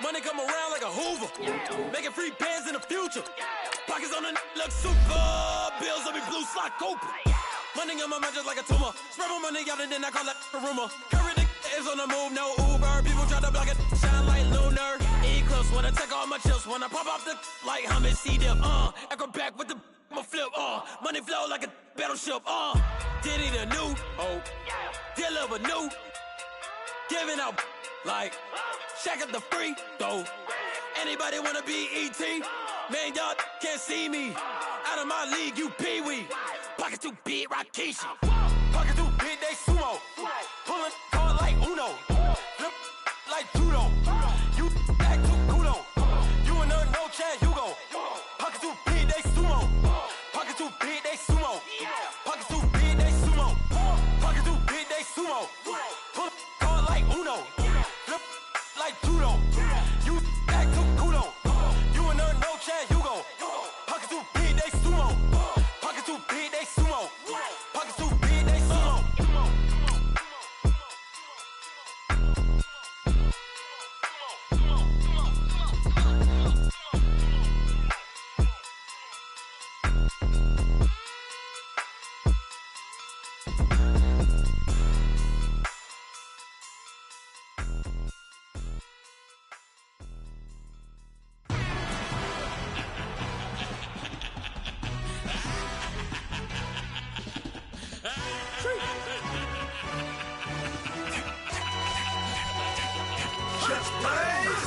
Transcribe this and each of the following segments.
Money come around like a Hoover. Making free bands in the future. Pockets on the look super. Bills on me blue slot Cooper. Money on my mind just like a tumor. Spread my money out and then I call that a rumor. Curry the is on the move, no Uber. People try to block it, shine like lunar. Eclipse when I take all my chips. When I pop off the like hummus C-dip. Echo back with the flip. Money flow like a battleship. Diddy the new. Deliver new. Giving out like shack up the free throw. Anybody wanna be ET? Man, y'all can't see me. Out of my league, you pee-wee. Pocket too big, Rakishi. Pocket too big, they sumo. Pulling card like Uno. Flip like judo. You act too kudo. You and no Chad Hugo. Pocket too big, they sumo. Pocket too big, they sumo. Pocket too big, they sumo. Pocket too big, they sumo. Pull card like Uno. Flip like judo. You act too kudo. You and no Chad Hugo. Pocket too big, they sumo. Pocket too big, they sumo. Pocket too big, they sumo.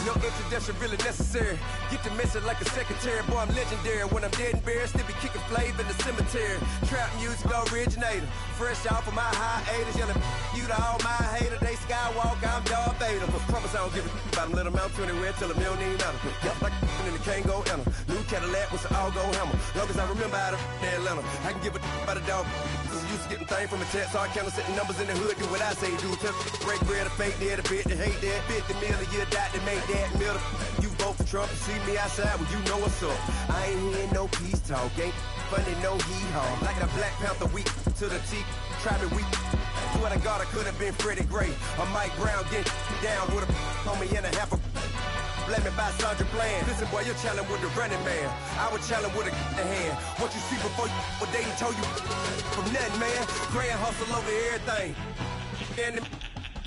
No introduction really necessary. Get the message like a secretary. Boy, I'm legendary. When I'm dead and buried, still be kicking flavor in the cemetery. Trap music originator. Fresh off of my hiatus. Yelling you to all my haters. They skywalk, I'm Darth Vader. But promise I don't give a about them. Let them out to anywhere till them don't need matter. Yup, like and the can't go enter. New Cadillac with an all-go hammer. Long as I remember out of Atlanta, I can give a about a dog. Cause I'm used to getting things from a text. So I count setting numbers in the hood. Do what I say do. Tell break bread or fake dead. A bit to hate that. 50 million, you die to make that middle. You vote for Trump, you see me outside, well you know what's up. I ain't hearing no peace talk, ain't funny no hee-haw. Like a Black Panther weak to the teeth, try me weak. Swear to God I could've been Freddie Gray or Mike Brown getting down with a on me and a half a let me buy Sandra Bland. Listen boy, you're challenging with the running man. I was challenging with a hand. What you see before you, what they told you from nothing, man. Grand hustle over everything. And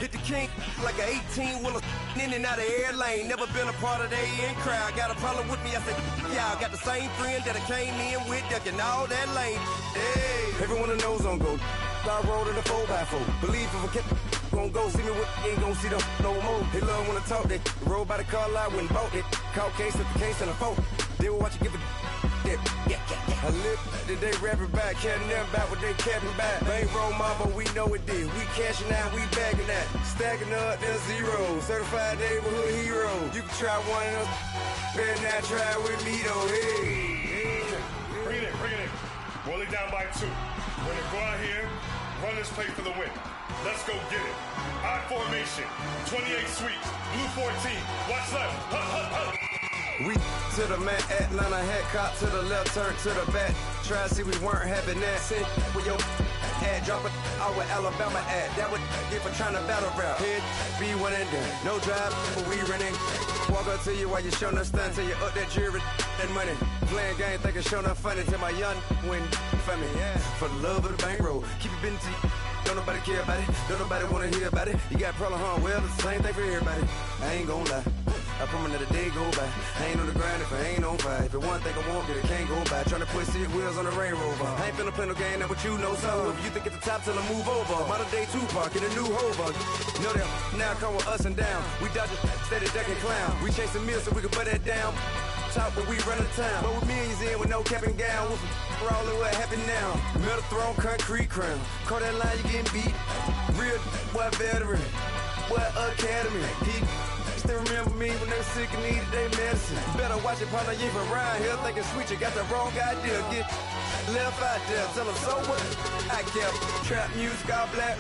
hit the king like an 18-wheeler in and out of air lane. Never been a part of the in crowd. Got a problem with me, I said, y'all got the same friend that I came in with, ducking all that lane. Hey, everyone knows on go. I rolled in a 4x4. Believe if I kept gon' go see me with ain't gon' see them no more. They love when I talk, they roll by the car lot when bought it. Caught case at the case and a phone. They will watch you give a I live that they rapping back, caring them back what they capping back. Bankroll mama, we know it did. We cashing out, we bagging that. Stacking up, there's zero. Certified neighborhood hero. You can try one of them, better not try with me though. Hey. Bring it in. Roll it down by 2. We're gonna go out here, run this play for the win. Let's go get it. I formation, 28 sweeps, blue 14. Watch left. Hup. We to the man, Atlanta head cop to the left, turn to the back. Try to see we weren't having that. Send with your ad, drop it out with Alabama ad. That would get for trying to battle rap. Head, be one and done. No drive, but we running. Walk up to you while you showing us stunt till you up that jury and money. Playing game, thinking showing up funny till my young win for me. Yeah. For the love of the bankroll, keep it busy. Don't nobody care about it, don't nobody wanna hear about it. You got a problem, huh? Well, it's the same thing for everybody. I ain't gon' lie, I promise that a day go by. I ain't on the grind if I ain't on fire. If it one thing I want, then it can't go by. Tryna put 6 wheels on the Range Rover. I ain't finna play no game, that what you know. So if you think at the top till I move over, modern day Tupac in a new Hova. Know that now come with us and down. We dodge it, steady ducking clown. We chasing meals so we can put that down. Top when we run the town, but with millions in with no cap and gown. With rolling, what happened now? Metal throne, concrete crown. Call that line, you getting beat. Real what veteran, what academy. He still remember me when they were sick and needed their medicine. Better watch it, partner, you ain't around here thinking sweet. You got the wrong idea. Get left out there, tell them so what? I kept trap music all black.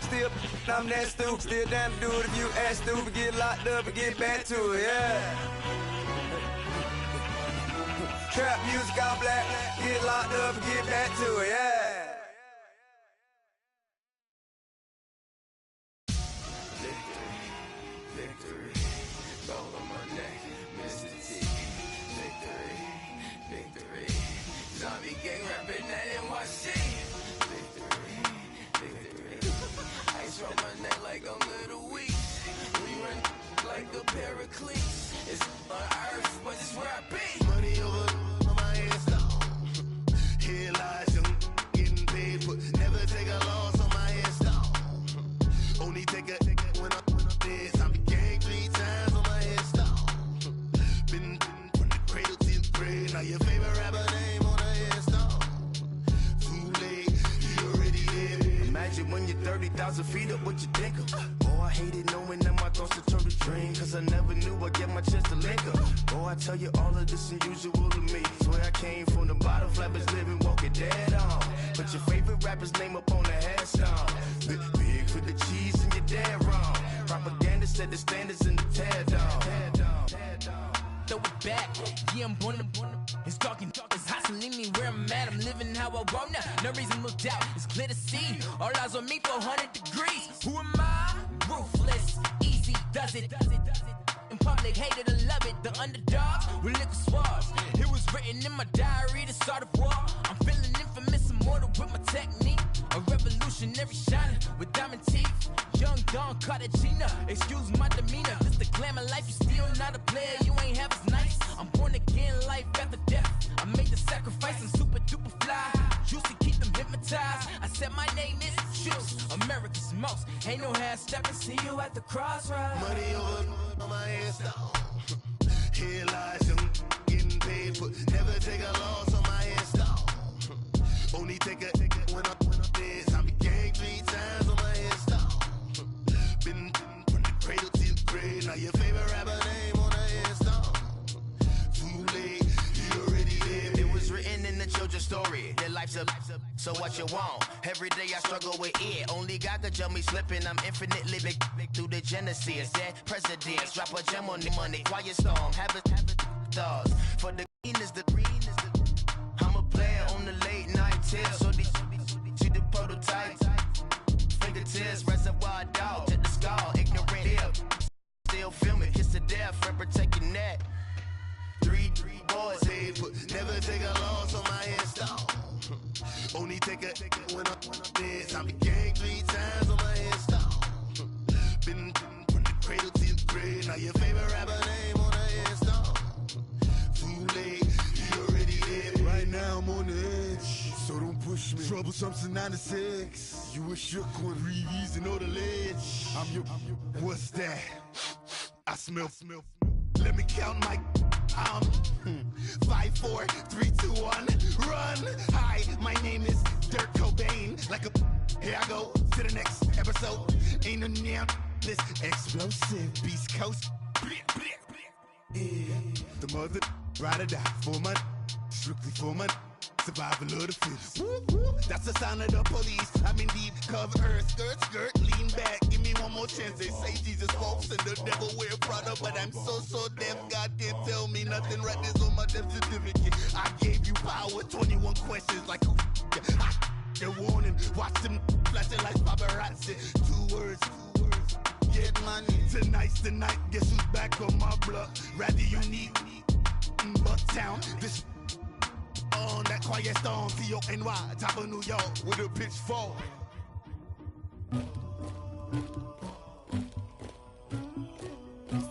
Still, I'm that stupid. Still down to do it if you ask stupid. Get locked up and get back to it, yeah. Trap music all black, get locked up and get back to it, yeah. Victory, all the money. Pericles. It's on earth, but it's where I be. Money over on my headstone. Here lies young, getting paid, but never take a loss on my headstone. Only take a when I'm dead. I be ganked 3 times on my headstone. Been from the cradle to the grave. Now your favorite rapper name on a headstone. Too late, you already dead. Imagine when you're 30,000 feet up, what you think of? Oh, I hated knowing that my thoughts would turn to dream, cause I never knew I'd get my chance to link up. Oh, I tell you all of this unusual to me. Swear I came from the bottom, flappers living, walking dead on. Put your favorite rapper's name up on the headstone. Big for the cheese and you're dead wrong. Propaganda set the standards in the tear down. Throw it back, yeah, I'm born to. It's dark and dark, it's hot, so leave me where I'm at. I'm living how I want now, no reason to look out. It's clear to see, all eyes on me, 400 degrees. Who am I? Ruthless, easy, does it. In public, hated or love it. The underdogs with liquor swabs. It was written in my diary to start a war. I'm feeling infamous, immortal with my technique. A revolutionary shining with diamond teeth. Young Don Cartagena, excuse my demeanor. This the glamour life, you still not a player. You ain't half as nice. I'm born again, life after death. I made the sacrifice, I'm super duper fly. Used to keep them hypnotized. I said my name is Juice, America's most. Ain't no half stepping, see you at the crossroads. Money over on my headstone. Here lies young, getting paid, but never take a loss on my headstone. Only take a when I'm dead. I be ganked 3 times on my headstone. Been from the cradle to the grave. Now your favorite rapper name on a headstone. Too late, you already dead. It was written in the children's story. Their life's a so what you want? Every day I struggle with it. Only God could jump me slipping. I'm infinitely big through the genesis. Dead presidents drop a gem on the money. Quiet storm, have it thoughts. For the green is the I'm a player on the late night tips. So these see the prototype. Fingertips, reservoir dog, check the skull, ignorant dip. Still filming, kiss to death, friend protect your neck. 3 boys, Hey, but never take a loss on my headstone. Only take a when I'm dead. I be ganked 3 times on my headstone. Been from the cradle to the grave. Now your favorite rapper name on a headstone. Too late, you already dead. Right now I'm on the edge, so don't push me. Troublesome to 96. You a shook one, breeze and know the ledge. I'm your. What's that? I smell. Let me count my. 5, 4, 3, 2, 1, run. Hi, my name is Dirk Cobain. Like a. Here I go to the next episode. Ain't no damn this explosive Beast Coast. Yeah. The mother ride or die for my strictly for my survival of the fittest. That's the sound of the police. I'm indeed cover earth, skirt, lean back. Give me one more chance. They say Jesus walks and the devil wear Prada, but I'm so deaf. God can't tell me nothing. Right there's on my death certificate. I gave you power. 21 questions like who? They're warning. Watch them flashing like paparazzi. 2 words. Get money. Tonight's the night. Guess who's back on my block? Rather unique. Bucktown. This. On that quiet storm, T-O-N-Y, top of New York, with a pitchfork.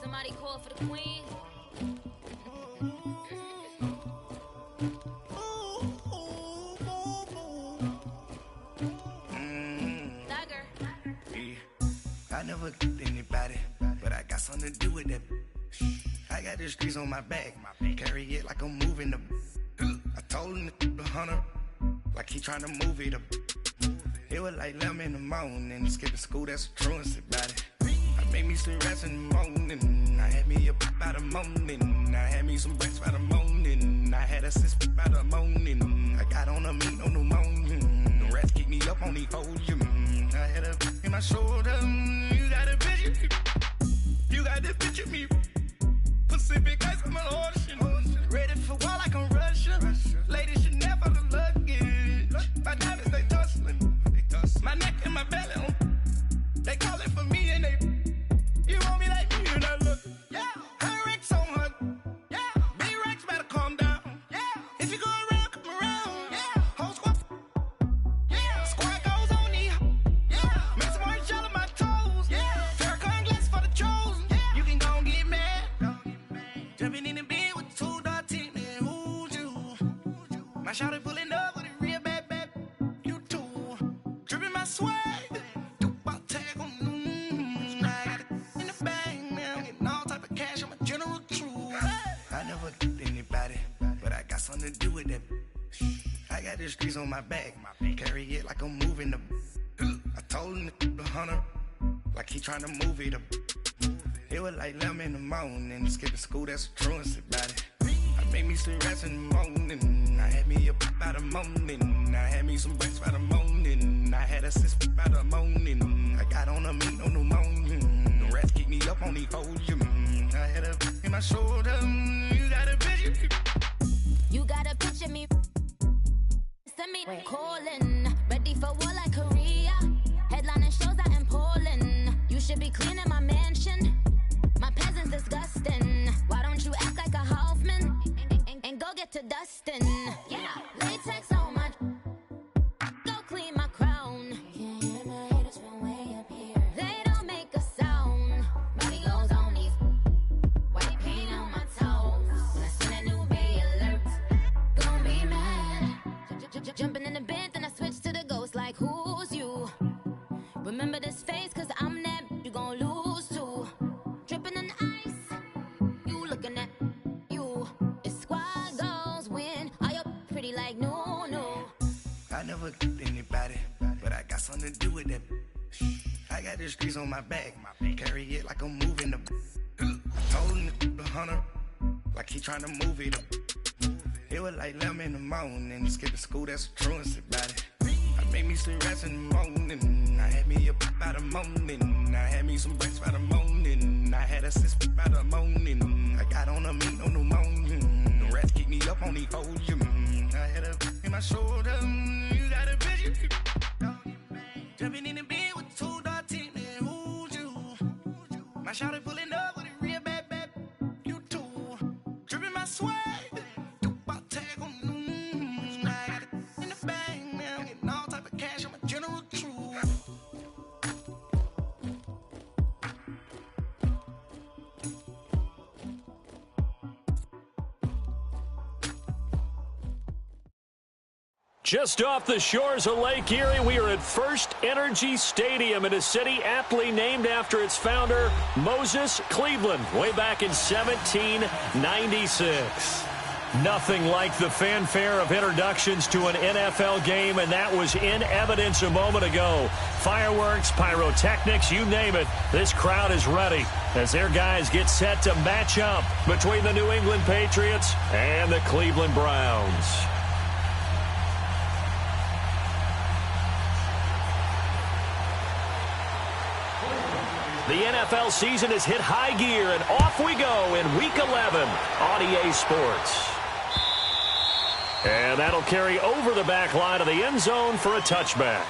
Somebody call for the queen. I never did anybody, but I got something to do with that. I got the streets on my back, carry it like I'm moving the. I told him to 100, like he tryna move it up. It was like 11 in the morning, skipping school, that's a truancy about it. I made me some rest in the morning, I had me a pop by the morning, I had me some breaks by the morning, I had a sis by the morning, I got on a meat on the morning, the rats keep me up on the podium, I had a in my shoulder, you got a picture, you got the picture me, Pacific ice on my ocean, ready for war like I'm Russian, ladies should never the luggage, my diamonds they tussling, my neck and my belly, they calling for me and they, you want me like me and I look, yeah, her Rex on her, yeah, B-Rex better calm down, yeah, if you go around, come around, yeah, whole squad, yeah, squad goes on me, yeah, make some orange gel on my toes, yeah, Farrakhan glass for the chosen, yeah, you can go and get mad. Jumping in the bed with two dark teeth, man, who's you? My shawty pulling up with a real bad, you too. Dripping my swag, Dubai tag on, I got it in the bag, man, I'm getting all type of cash, I'm a general true. I never did anybody, but I got something to do with that. I got the streets on my back, carry it like I'm moving the. I told him the hunter, like he trying to move it up. It was like 11 in the morning, skipping school, that's a truancy about it. I made me some rest in the morning, I had me up by the morning. I had me some breaks by the morning, I had a sis by the morning. I got on a meat, no pneumonia, the rats keep me up on the podium. I had a in my shoulder, you got a picture. You gotta picture me. Send me calling, ready for war like Korea. Headlining shows out in Poland. You should be cleaning my mansion. My peasants disgusting. Why don't you act like a Hoffman and go get to dustin'? Yeah, latex on my. Go clean my crown. Can't hear my haters from way up here. They don't make a sound. Body goes on these. White paint on my toes. When I send a new Bay alert, gonna be mad. Jumping in the bed, then I switch to the ghost like who's you? Remember this face, cause I'm that you gon' lose too. Dripping in ice, you looking at you. It's squad goals win. Are you pretty like no? I never did anybody, but I got something to do with that. I got the streets on my back, carry it like I'm moving the. I told him the hunter, like he trying to move it up. It was like 11 in the morning, skipping school, that's a truancy about it. I made me some rest in the morning, I had me up by the morning. I had me some breaks by the morning, I had a sis by the morning. I got on a meat, no pneumonia, the rats keep me up on the podium. I had a in my shoulder, you got a picture. Jumping in the bed with two dark teeth, man, who's you? My shawty pulling up with a real bad, you too. Dripping my swag. Just off the shores of Lake Erie, we are at First Energy Stadium in a city aptly named after its founder, Moses Cleveland, way back in 1796. Nothing like the fanfare of introductions to an NFL game, and that was in evidence a moment ago. Fireworks, pyrotechnics, you name it, this crowd is ready as their guys get set to match up between the New England Patriots and the Cleveland Browns. The NFL season has hit high gear, and off we go in Week 11 on EA Sports. And that'll carry over the back line of the end zone for a touchback.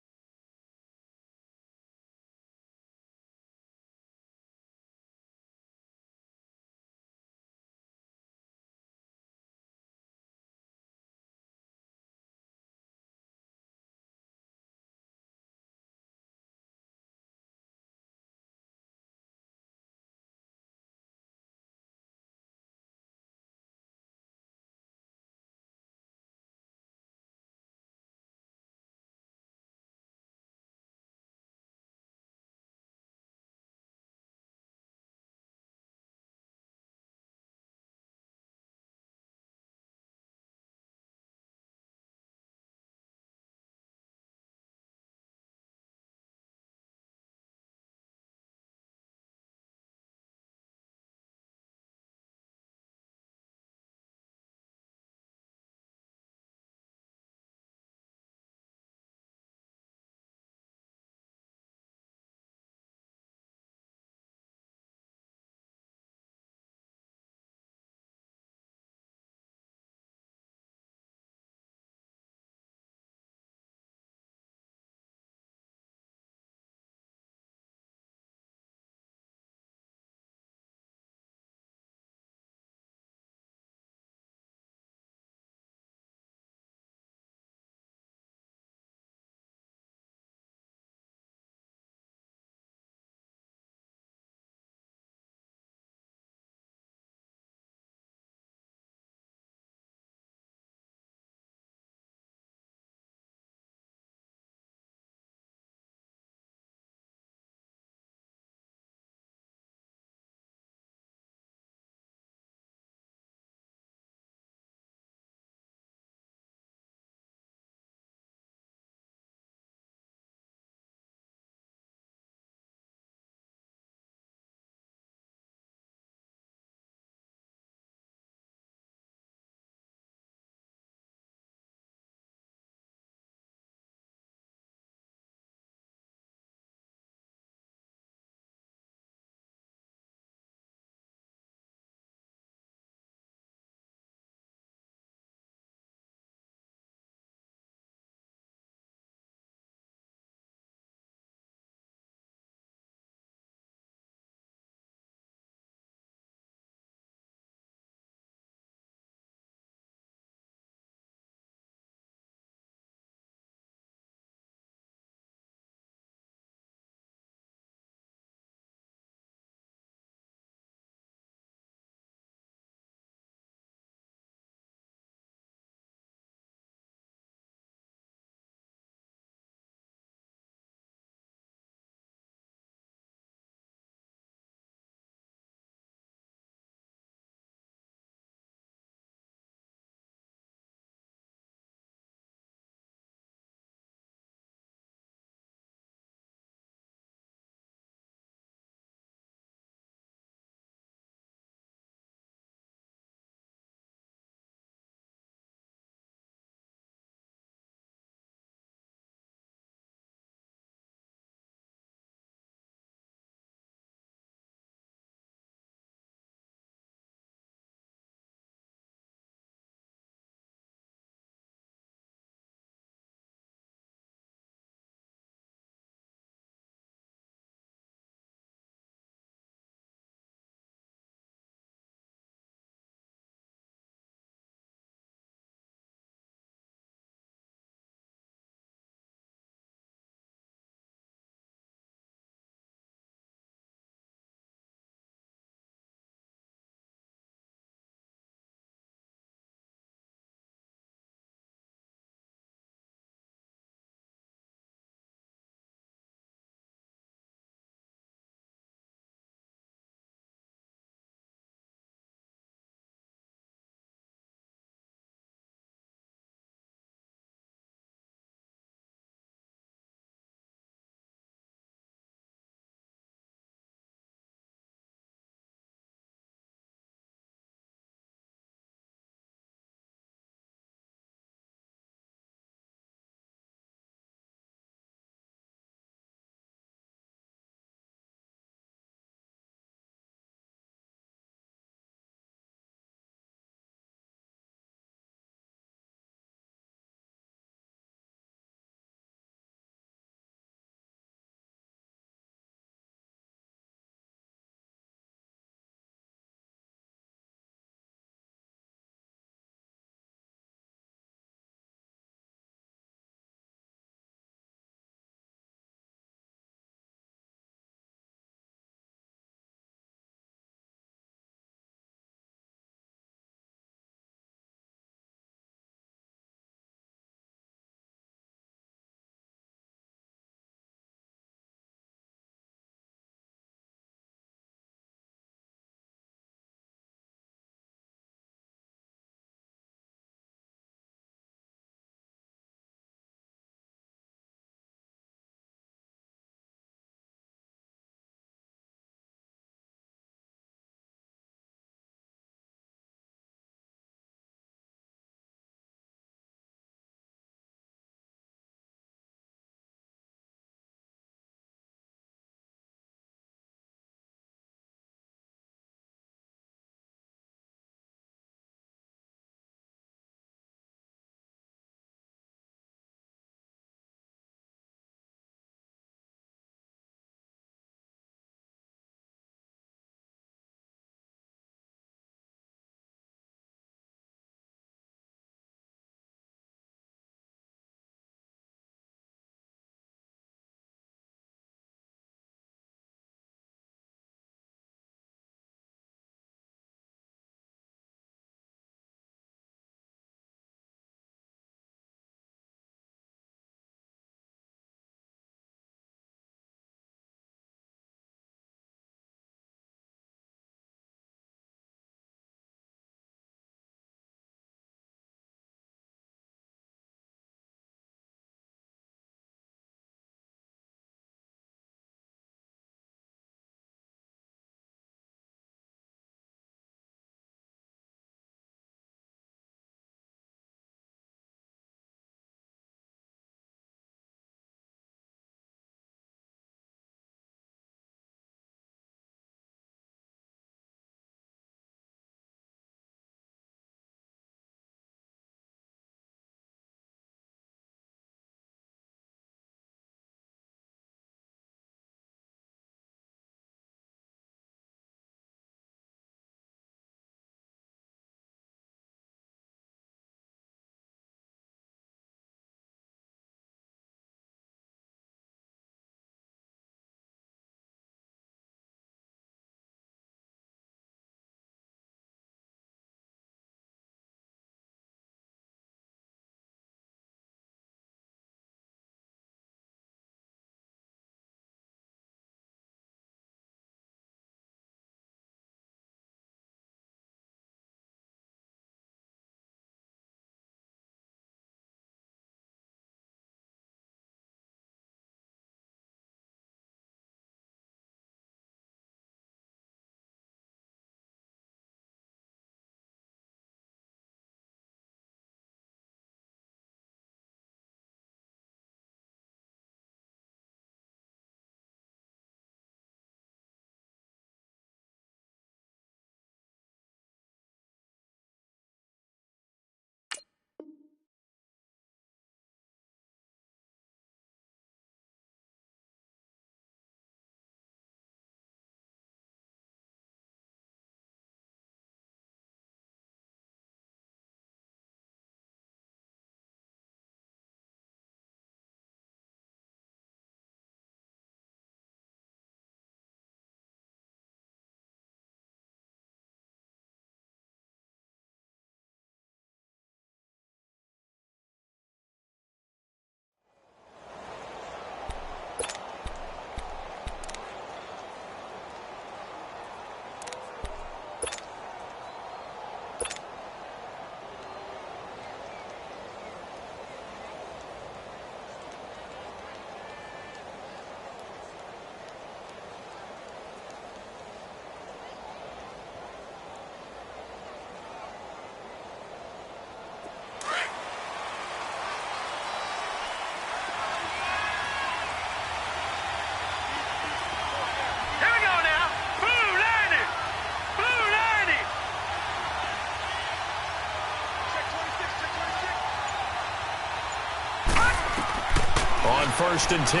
1st and 10.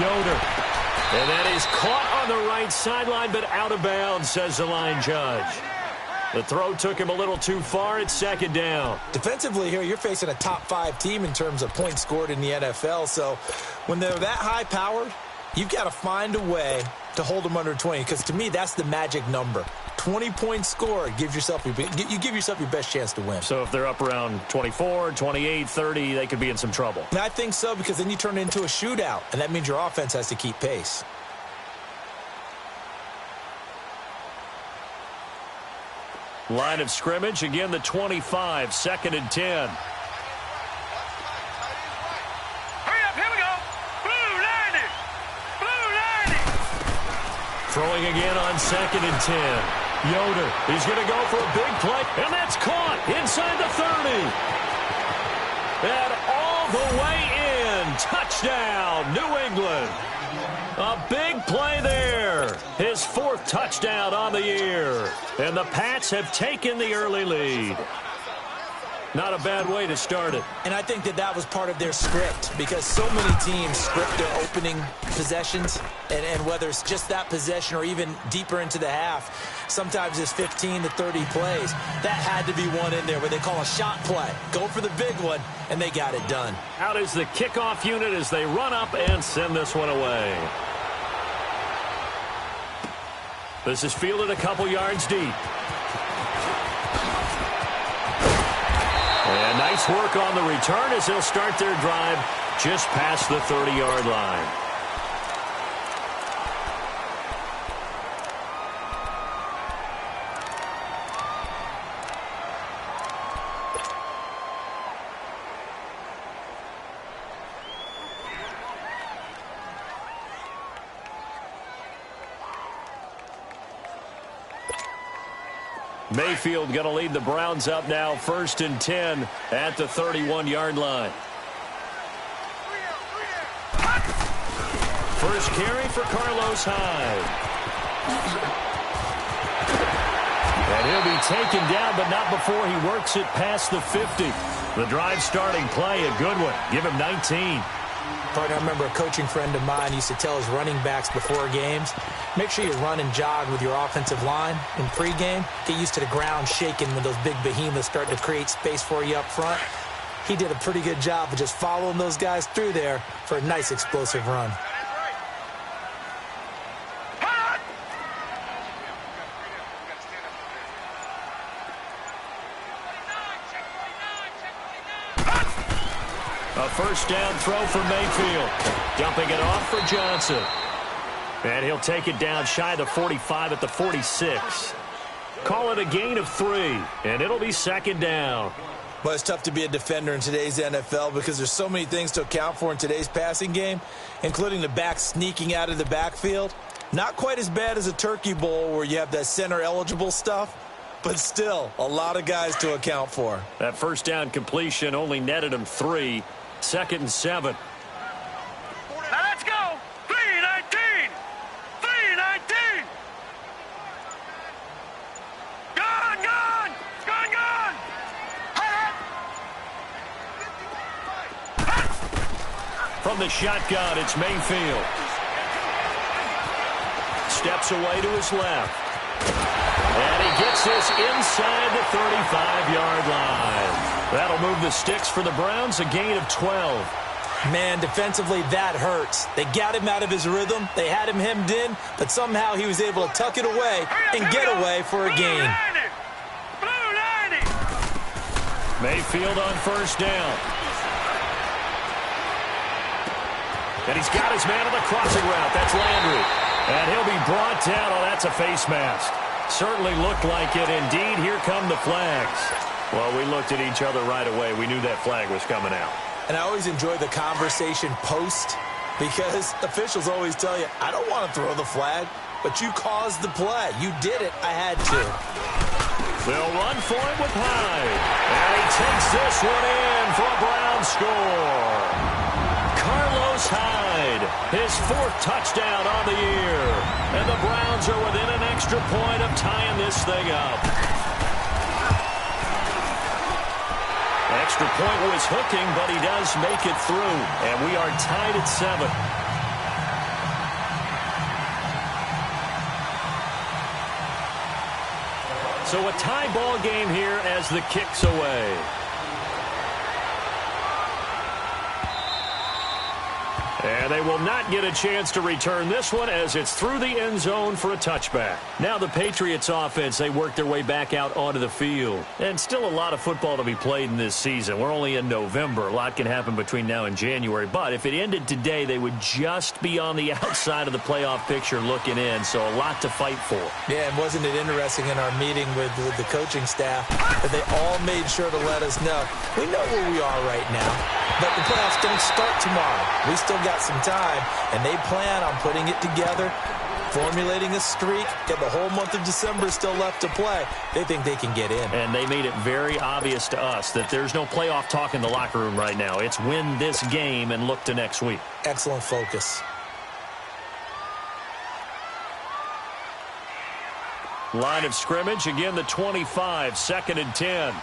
Yoder. And that is caught on the right sideline, but out of bounds, says the line judge. The throw took him a little too far. It's 2nd down. Defensively here, you're facing a top-5 team in terms of points scored in the NFL. So when they're that high-powered, you've got to find a way to hold them under 20. Because to me, that's the magic number. 20 points scored, you give yourself your best chance to win. So if they're up around 24, 28, 30, they could be in some trouble. And I think so, because then you turn it into a shootout, and that means your offense has to keep pace. Line of scrimmage, again the 25, 2nd and 10. Hurry up, here we go. Blue 90. Blue 90. Throwing again on 2nd and 10. Yoder, he's going to go for a big play, and that's caught inside the 30. And all the way in. Touchdown, New England. A big play there. His 4th touchdown on the year. And the Pats have taken the early lead. Not a bad way to start it. And I think that was part of their script, because so many teams script their opening possessions, and whether it's just that possession or even deeper into the half, sometimes it's 15 to 30 plays. That had to be one in there where they call a shot play. Go for the big one, and they got it done. Out is the kickoff unit as they run up and send this one away. This is fielded a couple yards deep. And nice work on the return as they'll start their drive just past the 30-yard line. Mayfield going to lead the Browns up now, 1st and 10 at the 31-yard line. First carry for Carlos Hyde. And he'll be taken down, but not before he works it past the 50. The drive starting play, a good one. Give him 19. Partner, I remember a coaching friend of mine used to tell his running backs before games, make sure you run and jog with your offensive line in pregame. Get used to the ground shaking when those big behemoths start to create space for you up front. He did a pretty good job of just following those guys through there for a nice explosive run. A first down throw for Mayfield. Dumping it off for Johnson. And he'll take it down shy of the 45 at the 46. Call it a gain of 3, and it'll be 2nd down. Well, it's tough to be a defender in today's NFL because there's so many things to account for in today's passing game, including the back sneaking out of the backfield. Not quite as bad as a Turkey Bowl where you have that center-eligible stuff, but still a lot of guys to account for. That first down completion only netted him 3. 2nd and 7. Now let's go. 3-19. 3-19. Gone, gone. Gone, gone. From the shotgun, it's Mayfield. Steps away to his left. And he gets this inside the 35-yard line. That'll move the sticks for the Browns, a gain of 12. Man, defensively, that hurts. They got him out of his rhythm. They had him hemmed in, but somehow he was able to tuck it away and get away for a gain. Blue 90. Mayfield on first down. And he's got his man on the crossing route. That's Landry. And he'll be brought down. Oh, that's a face mask. Certainly looked like it. Indeed, here come the flags. Well, we looked at each other right away. We knew that flag was coming out. And I always enjoy the conversation post because officials always tell you, I don't want to throw the flag, but you caused the play. You did it. I had to. They'll run for it with Hyde. And he takes this one in for a Brown score. Carlos Hyde, his 4th touchdown on the year. And the Browns are within an extra point of tying this thing up. Extra point was hooking, but he does make it through. And we are tied at 7. So a tie ball game here as the kick's away. And they will not get a chance to return this one as it's through the end zone for a touchback. Now the Patriots offense, they work their way back out onto the field. And still a lot of football to be played in this season. We're only in November. A lot can happen between now and January. But if it ended today, they would just be on the outside of the playoff picture looking in. So a lot to fight for. Yeah, and wasn't it interesting in our meeting with the coaching staff that they all made sure to let us know, we know where we are right now, but the playoffs don't start tomorrow. We still got some time, and they plan on putting it together, formulating a streak, and the whole month of December is still left to play. They think they can get in. And they made it very obvious to us that there's no playoff talk in the locker room right now. It's win this game and look to next week. Excellent focus. Line of scrimmage, again the 25, 2nd and 10.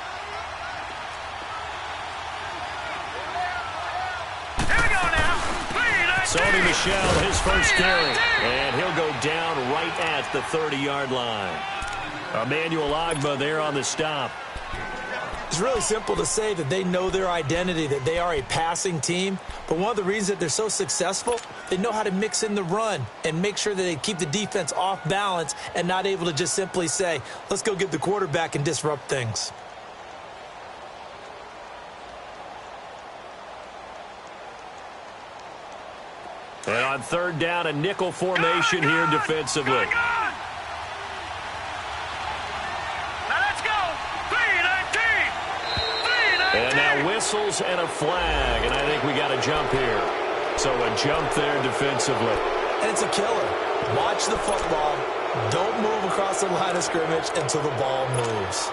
Sony Michel, his first carry, and he'll go down right at the 30-yard line. Emmanuel Ogbah there on the stop. It's really simple to say that they know their identity, that they are a passing team. But one of the reasons that they're so successful, they know how to mix in the run and make sure that they keep the defense off balance and not able to just simply say, let's go get the quarterback and disrupt things. And on 3rd down, a nickel formation here defensively. Now let's go. 3-19. And now whistles and a flag, and I think we got a jump here. So a jump there defensively. And it's a killer. Watch the football. Don't move across the line of scrimmage until the ball moves.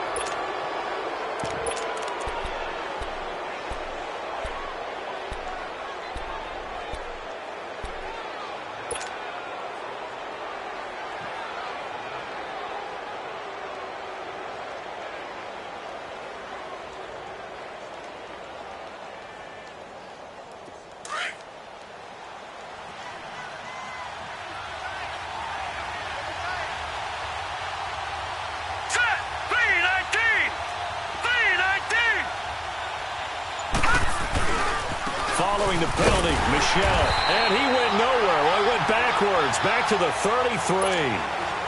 Following the penalty, Michel, and he went nowhere. Well, he went backwards, back to the 33.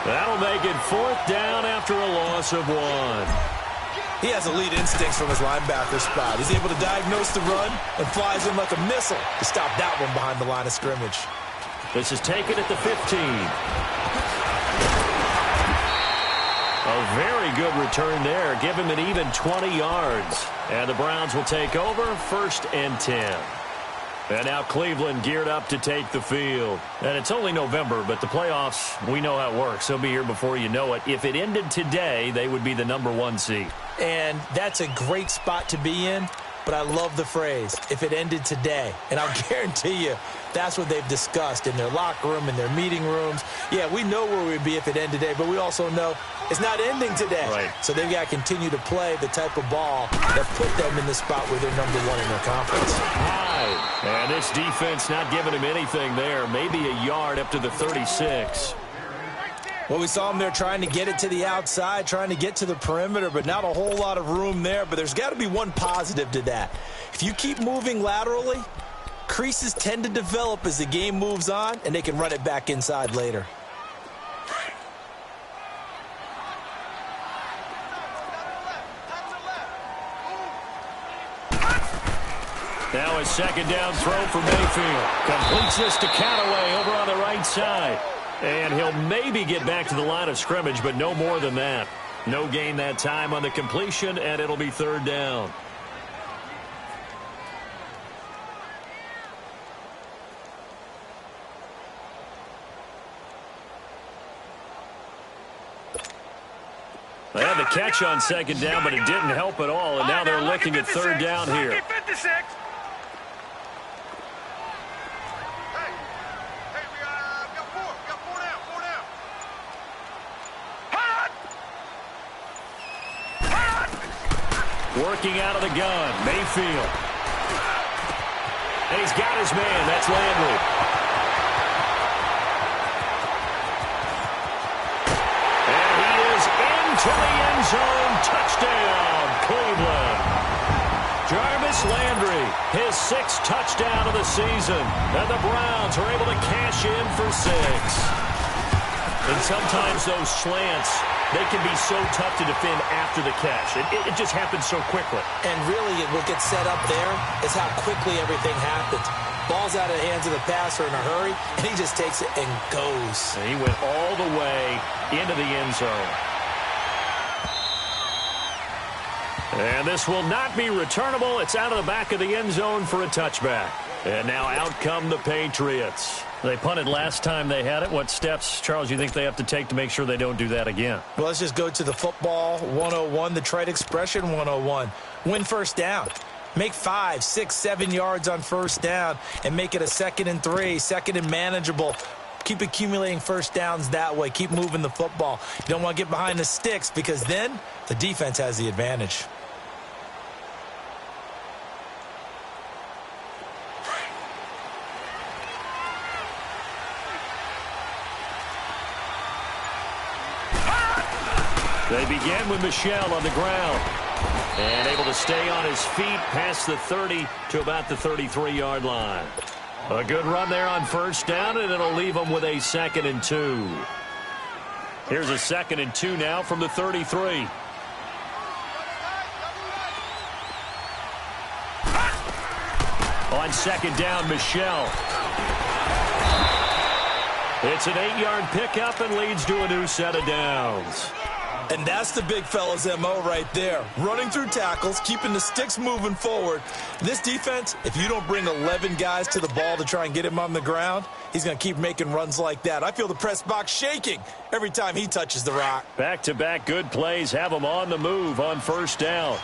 That'll make it 4th down after a loss of 1. He has elite instincts from his linebacker spot. He's able to diagnose the run and flies in like a missile to stop that one behind the line of scrimmage. This is taken at the 15. A very good return there. Give him an even 20 yards. And the Browns will take over 1st and 10. And now Cleveland geared up to take the field. And it's only November, but the playoffs, we know how it works. They'll be here before you know it. If it ended today, they would be the number 1 seed. And that's a great spot to be in. But I love the phrase, if it ended today. And I'll guarantee you, that's what they've discussed in their locker room, in their meeting rooms. Yeah, we know where we'd be if it ended today, but we also know it's not ending today. Right. So they've got to continue to play the type of ball that put them in the spot where they're number 1 in their conference. High. And this defense not giving him anything there. Maybe a yard up to the 36. Well, we saw him there trying to get it to the outside, trying to get to the perimeter, but not a whole lot of room there. But there's got to be one positive to that. If you keep moving laterally, creases tend to develop as the game moves on, and they can run it back inside later. Now a 2nd down throw for Mayfield. Completes this to Callaway over on the right side. And he'll maybe get back to the line of scrimmage, but no more than that. No gain that time on the completion, and it'll be 3rd down. They had the catch on 2nd down, but it didn't help at all, and now they're looking at 3rd down here. 56. Working out of the gun, Mayfield. And he's got his man. That's Landry. And he is into the end zone. Touchdown, Cleveland. Jarvis Landry, his 6th touchdown of the season. And the Browns are able to cash in for 6. And sometimes those slants, they can be so tough to defend after the catch. It just happens so quickly. And really, what gets set up there is how quickly everything happens. Ball's out of the hands of the passer in a hurry, and he just takes it and goes. And he went all the way into the end zone. And this will not be returnable. It's out of the back of the end zone for a touchback. And now out come the Patriots. They punted last time they had it. What steps, Charles, you think they have to take to make sure they don't do that again? Well, let's just go to the football 101, the trade expression 101. Win first down. Make 5, 6, 7 yards on first down and make it a 2nd and 3, 2nd and manageable. Keep accumulating first downs that way. Keep moving the football. You don't want to get behind the sticks because then the defense has the advantage. They begin with Michel on the ground. And able to stay on his feet past the 30 to about the 33-yard line. A good run there on first down, and it'll leave them with a 2nd and 2. Here's a 2nd and 2 now from the 33. On 2nd down, Michel. It's an 8-yard pickup and leads to a new set of downs. And that's the big fella's MO right there. Running through tackles, keeping the sticks moving forward. This defense, if you don't bring 11 guys to the ball to try and get him on the ground, he's going to keep making runs like that. I feel the press box shaking every time he touches the rock. Back-to-back good plays have him on the move on first down.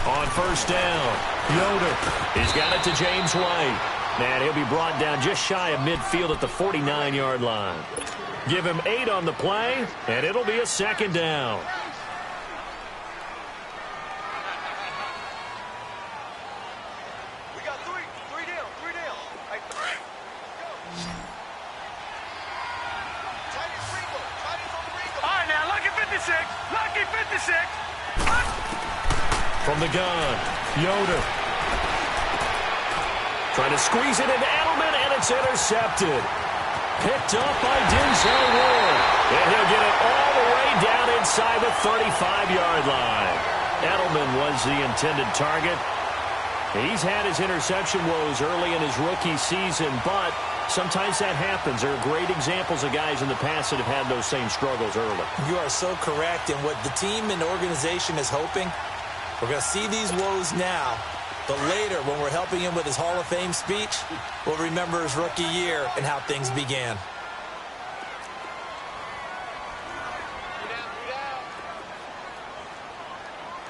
On first down, Yoder. He's got it to James White. And he'll be brought down just shy of midfield at the 49-yard line. Give him 8 on the play, and it'll be a 2nd down. We got three down. Hey, all right, now, lucky 56. From the gun, Yoder. Trying to squeeze it into Edelman, and it's intercepted. Picked up by Denzel Ward. And he'll get it all the way down inside the 35-yard line. Edelman was the intended target. He's had his interception woes early in his rookie season, but sometimes that happens. There are great examples of guys in the past that have had those same struggles early. You are so correct. And what the team and organization is hoping, we're going to see these woes now. But later, when we're helping him with his Hall of Fame speech, we'll remember his rookie year and how things began.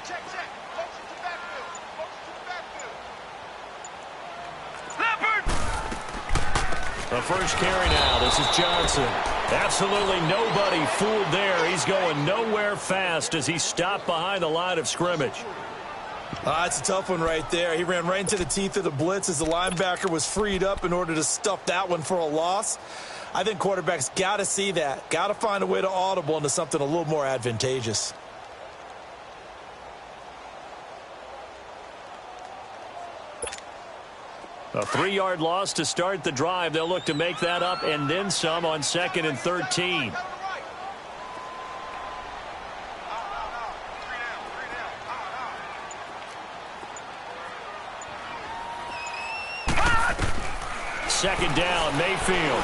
Check. Motion to backfield. Leopard! The first carry now. This is Johnson. Absolutely nobody fooled there. He's going nowhere fast as he stopped behind the line of scrimmage. That's a tough one right there. He ran right into the teeth of the blitz as the linebacker was freed up in order to stuff that one for a loss. I think quarterbacks got to see that. Got to find a way to audible into something a little more advantageous. A 3-yard loss to start the drive. They'll look to make that up and then some on 2nd and 13. Second down, Mayfield.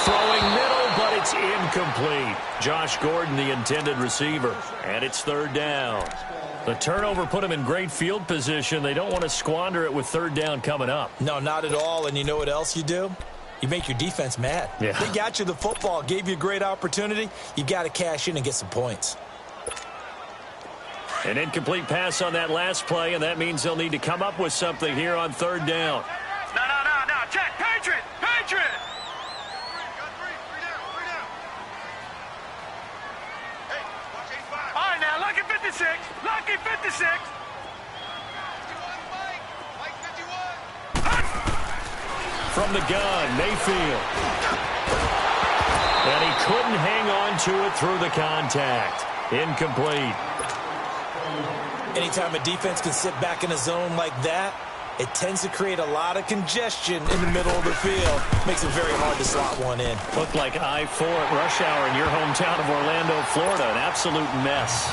Throwing middle, but it's incomplete. Josh Gordon, the intended receiver. And it's 3rd down. The turnover put him in great field position. They don't want to squander it with 3rd down coming up. No, not at all. And you know what else you do? You make your defense mad. Yeah. They got you the football, gave you a great opportunity. You got to cash in and get some points. An incomplete pass on that last play, and that means they'll need to come up with something here on 3rd down. No. Check. Patriot! Got three down. Hey, 56. Lucky 56. From the gun, Mayfield. And he couldn't hang on to it through the contact. Incomplete. Anytime a defense can sit back in a zone like that, it tends to create a lot of congestion in the middle of the field. Makes it very hard to slot one in. Looked like I-4 at rush hour in your hometown of Orlando, Florida. An absolute mess.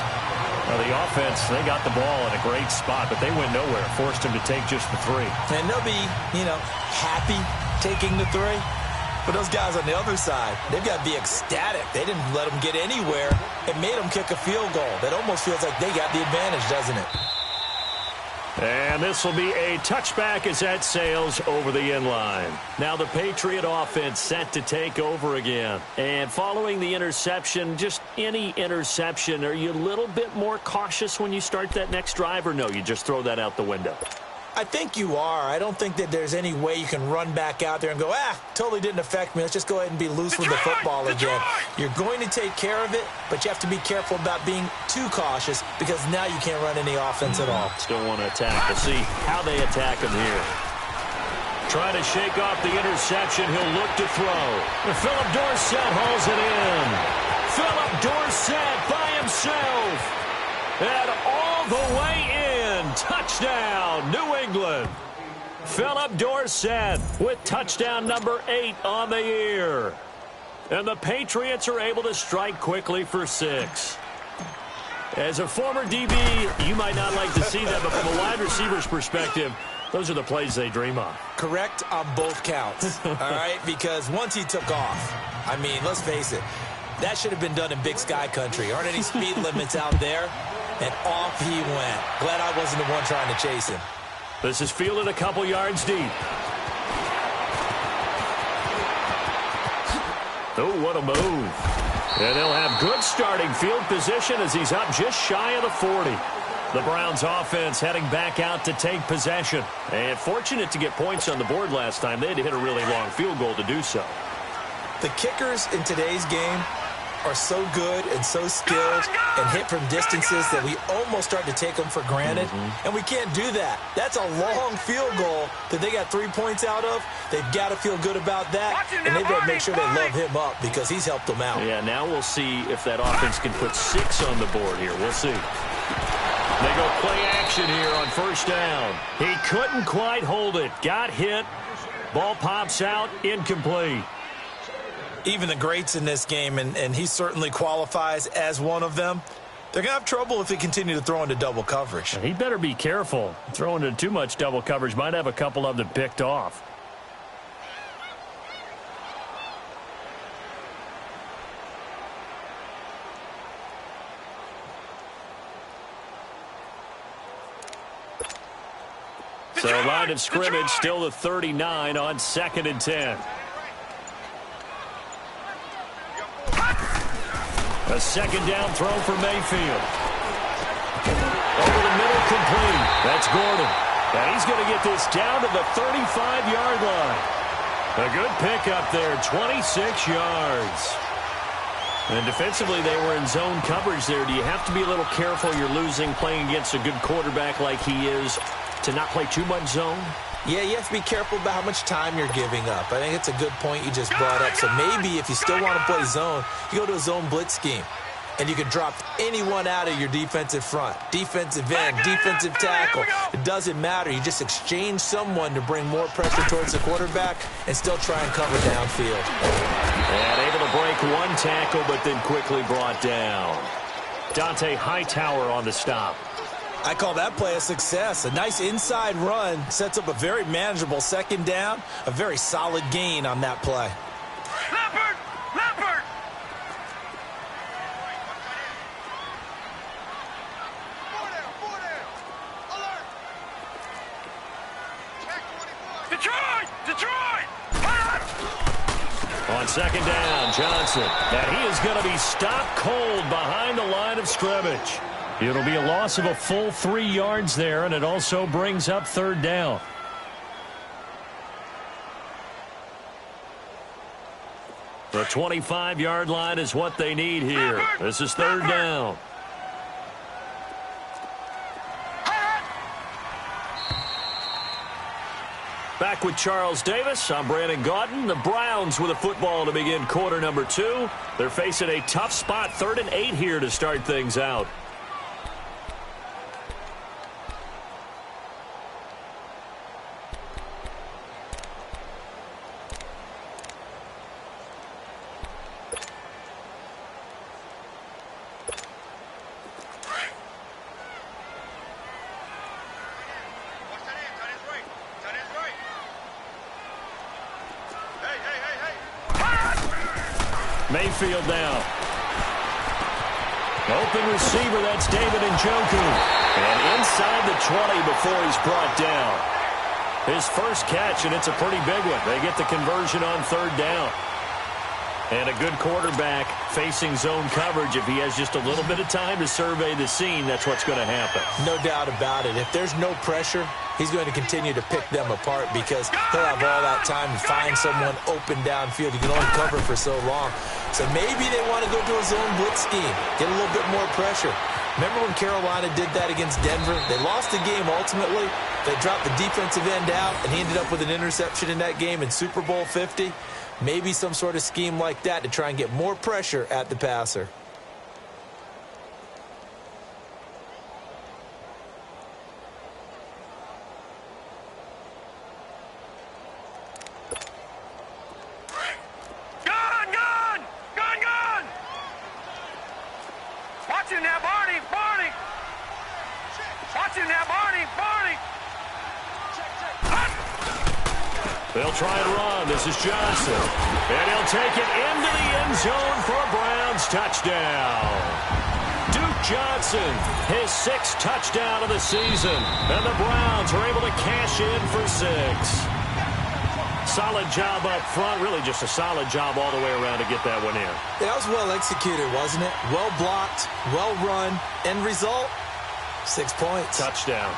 Well, the offense, they got the ball in a great spot, but they went nowhere. Forced him to take just the 3. And they'll be, happy taking the 3. But those guys on the other side, they've got to be ecstatic. They didn't let them get anywhere. It made them kick a field goal. That almost feels like they got the advantage, doesn't it? And this will be a touchback as that sails over the end line. Now the Patriot offense set to take over again. And following the interception, just any interception, are you a little bit more cautious when you start that next drive, or no, you just throw that out the window? I think you are. I don't think that there's any way you can run back out there and go, totally didn't affect me. Let's just go ahead and be loose with the football again. You're going to take care of it, but you have to be careful about being too cautious because now you can't run any offense at all. Still want to attack. We'll see how they attack him here. Trying to shake off the interception. He'll look to throw. And Philip Dorsett hauls it in. Philip Dorsett by himself. And all the way in. Touchdown, New England. Philip Dorsett with touchdown number 8 on the year. And the Patriots are able to strike quickly for 6. As a former DB, you might not like to see that, but from a wide receiver's perspective, those are the plays they dream of. Correct on both counts, all right? Because once he took off, I mean, let's face it, that should have been done in Big Sky country. Aren't any speed limits out there? And off he went. Glad I wasn't the one trying to chase him. This is fielded a couple yards deep. Oh, what a move. And they'll have good starting field position as he's up just shy of the 40. The Browns offense heading back out to take possession. And fortunate to get points on the board last time. They had to hit a really long field goal to do so. The kickers in today's game are so good and so skilled and hit from distances that we almost start to take them for granted. And we can't do that. That's a long field goal that they got 3 points out of. They've got to feel good about that. And they've got to make sure they love him up because he's helped them out. Yeah, now we'll see if that offense can put 6 on the board here. We'll see. They go play action here on first down. He couldn't quite hold it. Got hit. Ball pops out. Incomplete. Even the greats in this game, and he certainly qualifies as one of them, they're going to have trouble if they continue to throw into double coverage. He better be careful. Throwing into too much double coverage might have a couple of them picked off. So line of scrimmage still the 39 on 2nd and 10. A second down throw for Mayfield. Over the middle, complete. That's Gordon. And he's going to get this down to the 35-yard line. A good pickup there, 26 yards. And defensively, they were in zone coverage there. Do you have to be a little careful you're losing playing against a good quarterback like he is to not play too much zone? Yeah, you have to be careful about how much time you're giving up. I think it's a good point you just brought up. So maybe if you still want to play zone, you go to a zone blitz scheme. And you can drop anyone out of your defensive front. Defensive end, defensive tackle. It doesn't matter. You just exchange someone to bring more pressure towards the quarterback and still try and cover downfield. And able to break one tackle, but then quickly brought down. Dante Hightower on the stop. I call that play a success. A nice inside run sets up a very manageable second down. A very solid gain on that play. Leopard! Leopard! Detroit! Detroit! On second down, Johnson. And he is going to be stopped cold behind the line of scrimmage. It'll be a loss of a full 3 yards there, and it also brings up third down. The 25-yard line is what they need here. This is third down. back with Charles Davis. I'm Brandon Gaudin. The Browns with a football to begin quarter number 2. They're facing a tough spot, 3rd and 8 here to start things out. Mayfield now. Open receiver, that's David Njoku. And inside the 20 before he's brought down. His first catch, and it's a pretty big one. They get the conversion on 3rd down. And a good quarterback facing zone coverage. If he has just a little bit of time to survey the scene, that's what's going to happen. No doubt about it. If there's no pressure, he's going to continue to pick them apart because he'll have all that time to find someone open downfield. You can only cover for so long. So maybe they want to go to a zone blitz scheme, get a little bit more pressure. Remember when Carolina did that against Denver? They lost the game ultimately. They dropped the defensive end out, and he ended up with an interception in that game in Super Bowl 50. Maybe some sort of scheme like that to try and get more pressure at the passer. They'll try and run. This is Johnson. And he'll take it into the end zone for a Browns touchdown. Duke Johnson, his 6th touchdown of the season. And the Browns are able to cash in for 6. Solid job up front. Really just a solid job all the way around to get that one in. That was well executed, wasn't it? Well blocked, well run. End result, 6 points. Touchdown.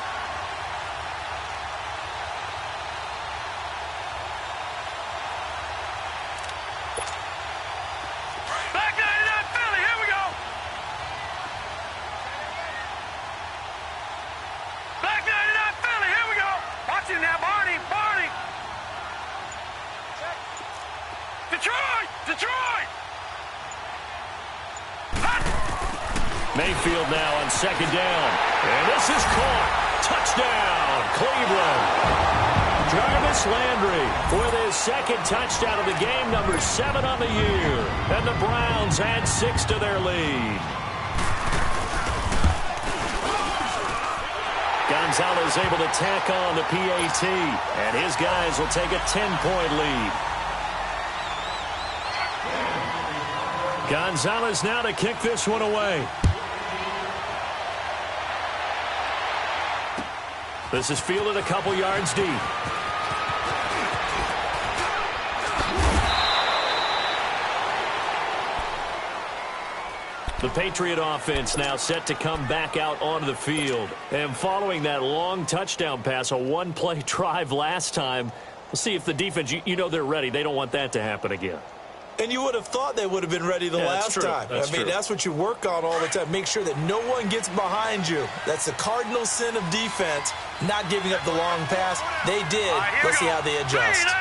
Mayfield now on 2nd down. And this is caught. Touchdown, Cleveland. Jarvis Landry with his 2nd touchdown of the game, number 7 on the year. And the Browns add 6 to their lead. Gonzalez able to tack on the PAT. And his guys will take a 10-point lead. Gonzalez now to kick this one away. This is fielded a couple yards deep. The Patriot offense now set to come back out onto the field. And following that long touchdown pass, a one-play drive last time, we'll see if the defense, you know they're ready. They don't want that to happen again. And you would have thought they would have been ready the last time. That's what you work on all the time. Make sure that no one gets behind you. That's the cardinal sin of defense, not giving up the long pass. They did. Let's see how they adjust. 3-19.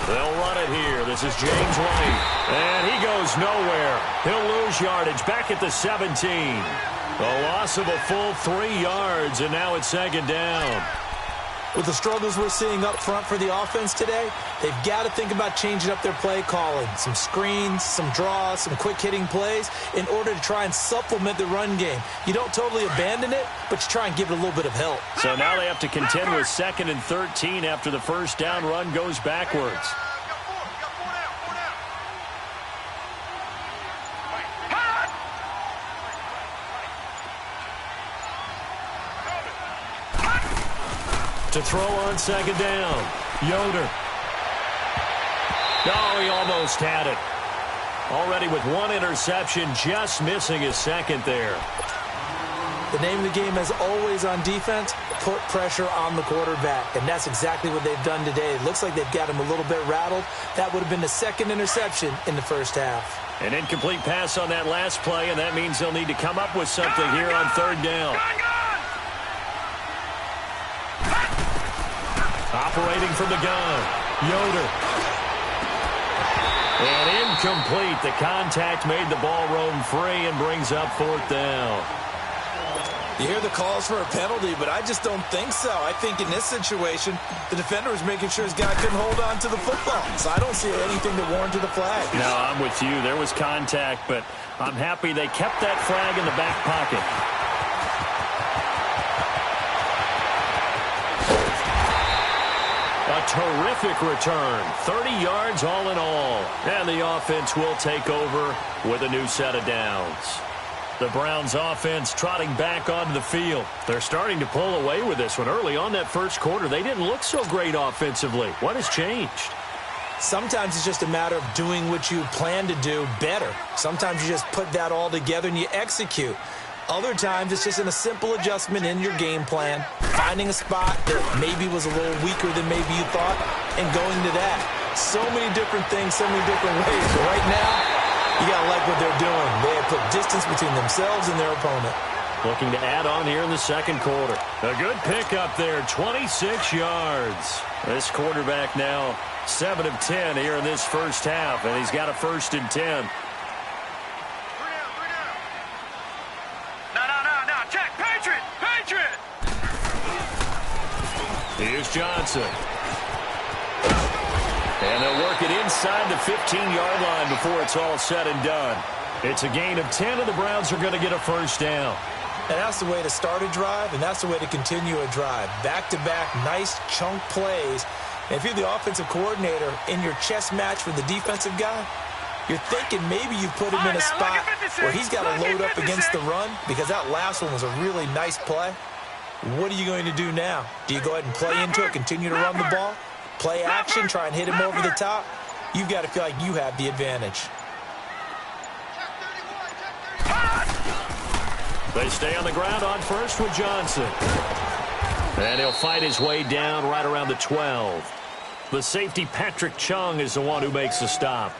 They'll run it here. This is James White. And he goes nowhere. He'll lose yardage back at the 17. A loss of a full 3 yards, and now it's 2nd down. With the struggles we're seeing up front for the offense today, they've got to think about changing up their play calling. Some screens, some draws, some quick-hitting plays in order to try and supplement the run game. You don't totally abandon it, but you try and give it a little bit of help. So now they have to contend with 2nd and 13 after the first down run goes backwards. To throw on 2nd down. Yoder. Oh, he almost had it. Already with 1 interception, just missing his 2nd there. The name of the game is always on defense, put pressure on the quarterback. And that's exactly what they've done today. It looks like they've got him a little bit rattled. That would have been the second interception in the first half. An incomplete pass on that last play, and that means they'll need to come up with something here on third down. Operating from the gun, Yoder. And incomplete. The contact made the ball roam free and brings up fourth down. You hear the calls for a penalty, but I just don't think so. I think in this situation, the defender was making sure his guy couldn't hold on to the football. So I don't see anything that warranted a flag. No, I'm with you. There was contact, but I'm happy they kept that flag in the back pocket. A terrific return. 30 yards all in all. And the offense will take over with a new set of downs. The Browns offense trotting back onto the field. They're starting to pull away with this one. Early on that first quarter, they didn't look so great offensively. What has changed? Sometimes it's just a matter of doing what you plan to do better. Sometimes you just put that all together and you execute. Other times it's just a simple adjustment in your game plan, finding a spot that maybe was a little weaker than maybe you thought, and going to that. So many different things, so many different ways. But right now, you got to like what they're doing. They have put distance between themselves and their opponent. Looking to add on here in the second quarter. A good pickup there, 26 yards. This quarterback now 7 of 10 here in this first half, and he's got a 1st and 10. No, check, Patriot! Here's Johnson. And they'll work it inside the 15-yard line before it's all said and done. It's a gain of 10, and the Browns are going to get a first down. And that's the way to start a drive, and that's the way to continue a drive. Back-to-back, nice chunk plays. And if you're the offensive coordinator in your chess match with the defensive guy, you're thinking maybe you put him in a spot where he's got to load up against the run, because that last one was a really nice play. What are you going to do now? Do you go ahead and play into it, continue to run the ball? Play action, try and hit him over the top? You've got to feel like you have the advantage. They stay on the ground on first with Johnson. And he'll fight his way down right around the 12. The safety, Patrick Chung, is the one who makes the stop.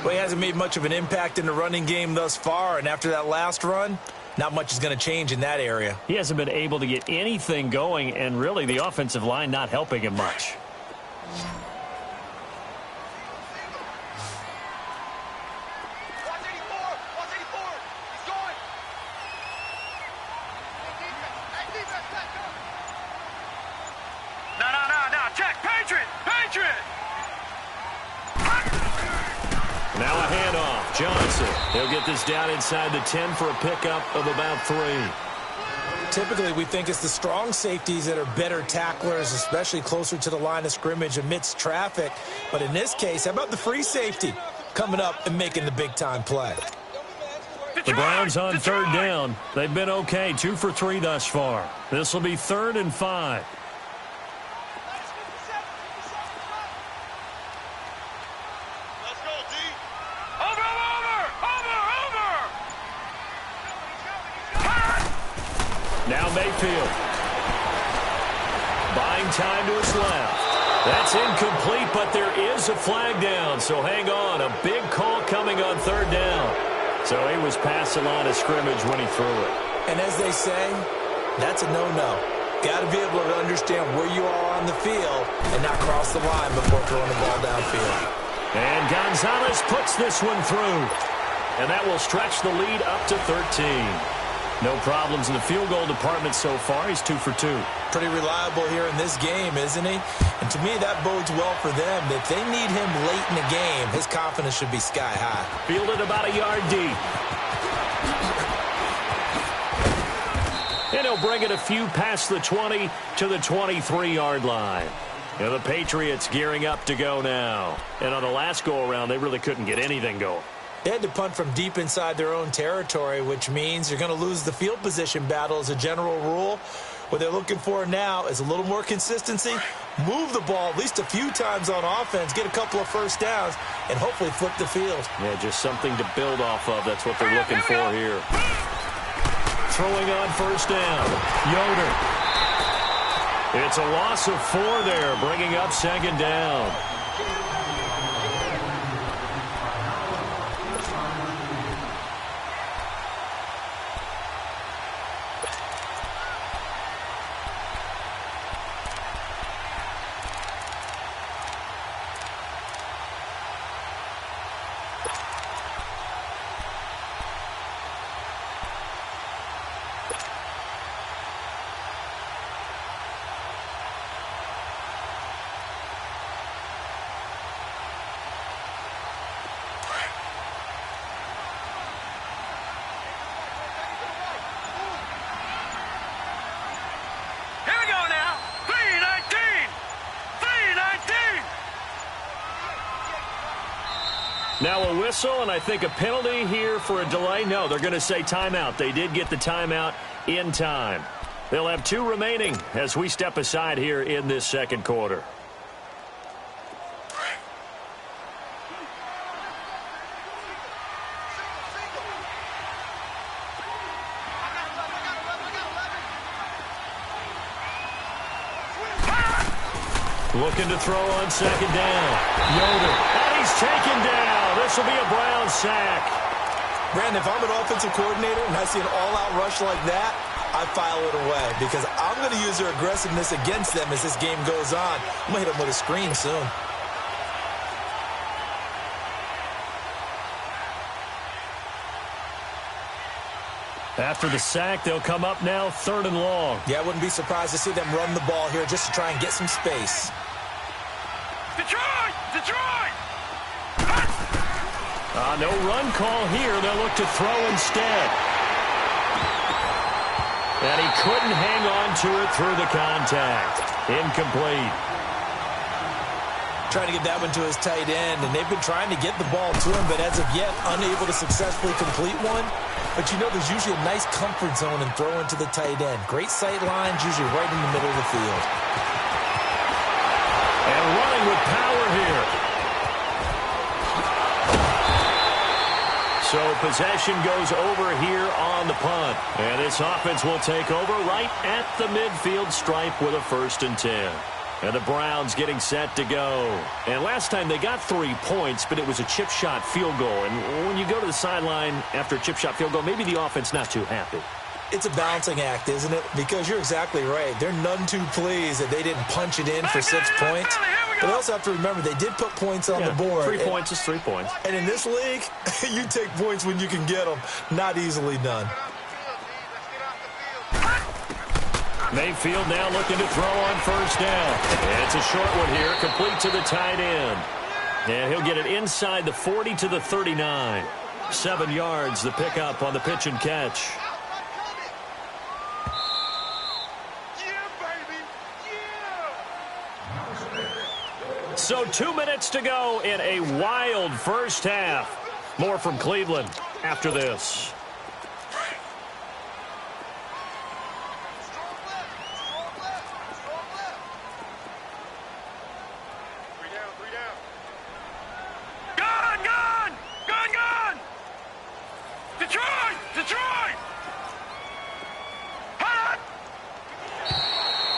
Well, he hasn't made much of an impact in the running game thus far, and after that last run, not much is going to change in that area. He hasn't been able to get anything going, and really the offensive line not helping him much. No, check, Patriot! Now a handoff. Johnson. He'll get this down inside the 10 for a pickup of about 3. Typically, we think it's the strong safeties that are better tacklers, especially closer to the line of scrimmage amidst traffic. But in this case, how about the free safety coming up and making the big-time play? The Browns on third down. They've been okay, 2 for 3 thus far. This will be 3rd and 5. Now Mayfield. Buying time to his left. That's incomplete, but there is a flag down, so hang on. A big call coming on third down. So he was past the line of scrimmage when he threw it. And as they say, that's a no-no. Got to be able to understand where you are on the field and not cross the line before throwing the ball downfield. And Gonzalez puts this one through. And that will stretch the lead up to 13. No problems in the field goal department so far. He's 2 for 2. Pretty reliable here in this game, isn't he? And to me, that bodes well for them. If they need him late in the game, his confidence should be sky high. Fielded about a yard deep. And he'll bring it a few past the 20 to the 23-yard line. And the Patriots gearing up to go now. And on the last go-around, they really couldn't get anything going. They had to punt from deep inside their own territory, which means you're going to lose the field position battle as a general rule. What they're looking for now is a little more consistency, move the ball at least a few times on offense, get a couple of first downs, and hopefully flip the field. Yeah, just something to build off of. That's what they're looking for here. throwing on first down. Yoder. It's a loss of 4 there, bringing up second down. Now a whistle, and I think a penalty here for a delay. No, they're going to say timeout. They did get the timeout in time. They'll have 2 remaining as we step aside here in this second quarter. Looking to throw on second down. Yoder. And he's taken down. This will be a Brown sack. Brandon, if I'm an offensive coordinator and I see an all-out rush like that, I file it away because I'm going to use their aggressiveness against them as this game goes on. I'm going to hit them with a screen soon. After the sack, they'll come up now 3rd and long. Yeah, I wouldn't be surprised to see them run the ball here just to try and get some space. Detroit! Detroit! No run call here. They'll look to throw instead. And he couldn't hang on to it through the contact. Incomplete. Trying to get that one to his tight end, and they've been trying to get the ball to him, but as of yet, unable to successfully complete one. But you know there's usually a nice comfort zone in throwing to the tight end. Great sight lines, usually right in the middle of the field. And running with power here. So possession goes over here on the punt. And this offense will take over right at the midfield stripe with a 1st and 10. And the Browns getting set to go. And last time they got 3 points, but it was a chip shot field goal. And when you go to the sideline after a chip shot field goal, maybe the offense not too happy. It's a balancing act, isn't it? Because you're exactly right. They're none too pleased that they didn't punch it in for 6 points. But they also have to remember they did put points on the board. 3 points is 3 points. And in this league, you take points when you can get them. Not easily done. Mayfield now looking to throw on first down. It's a short one here, complete to the tight end. And he'll get it inside the 40 to the 39. 7 yards, the pickup on the pitch and catch. So 2 minutes to go in a wild first half. More from Cleveland after this.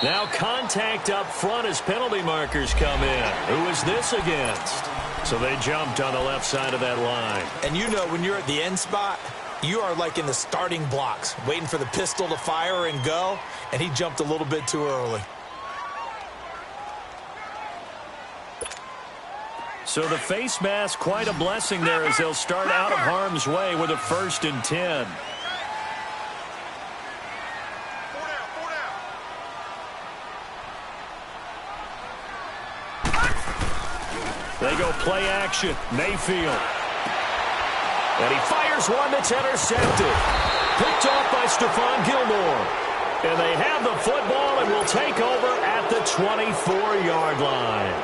Now contact up front as penalty markers come in. Who is this against? So they jumped on the left side of that line. And you know when you're at the end spot, you are like in the starting blocks, waiting for the pistol to fire and go, and he jumped a little bit too early. So the face mask, quite a blessing there as they'll start out of harm's way with a 1st and 10. They go play action. Mayfield. And he fires one that's intercepted. Picked off by Stephon Gilmore. And they have the football and will take over at the 24-yard line.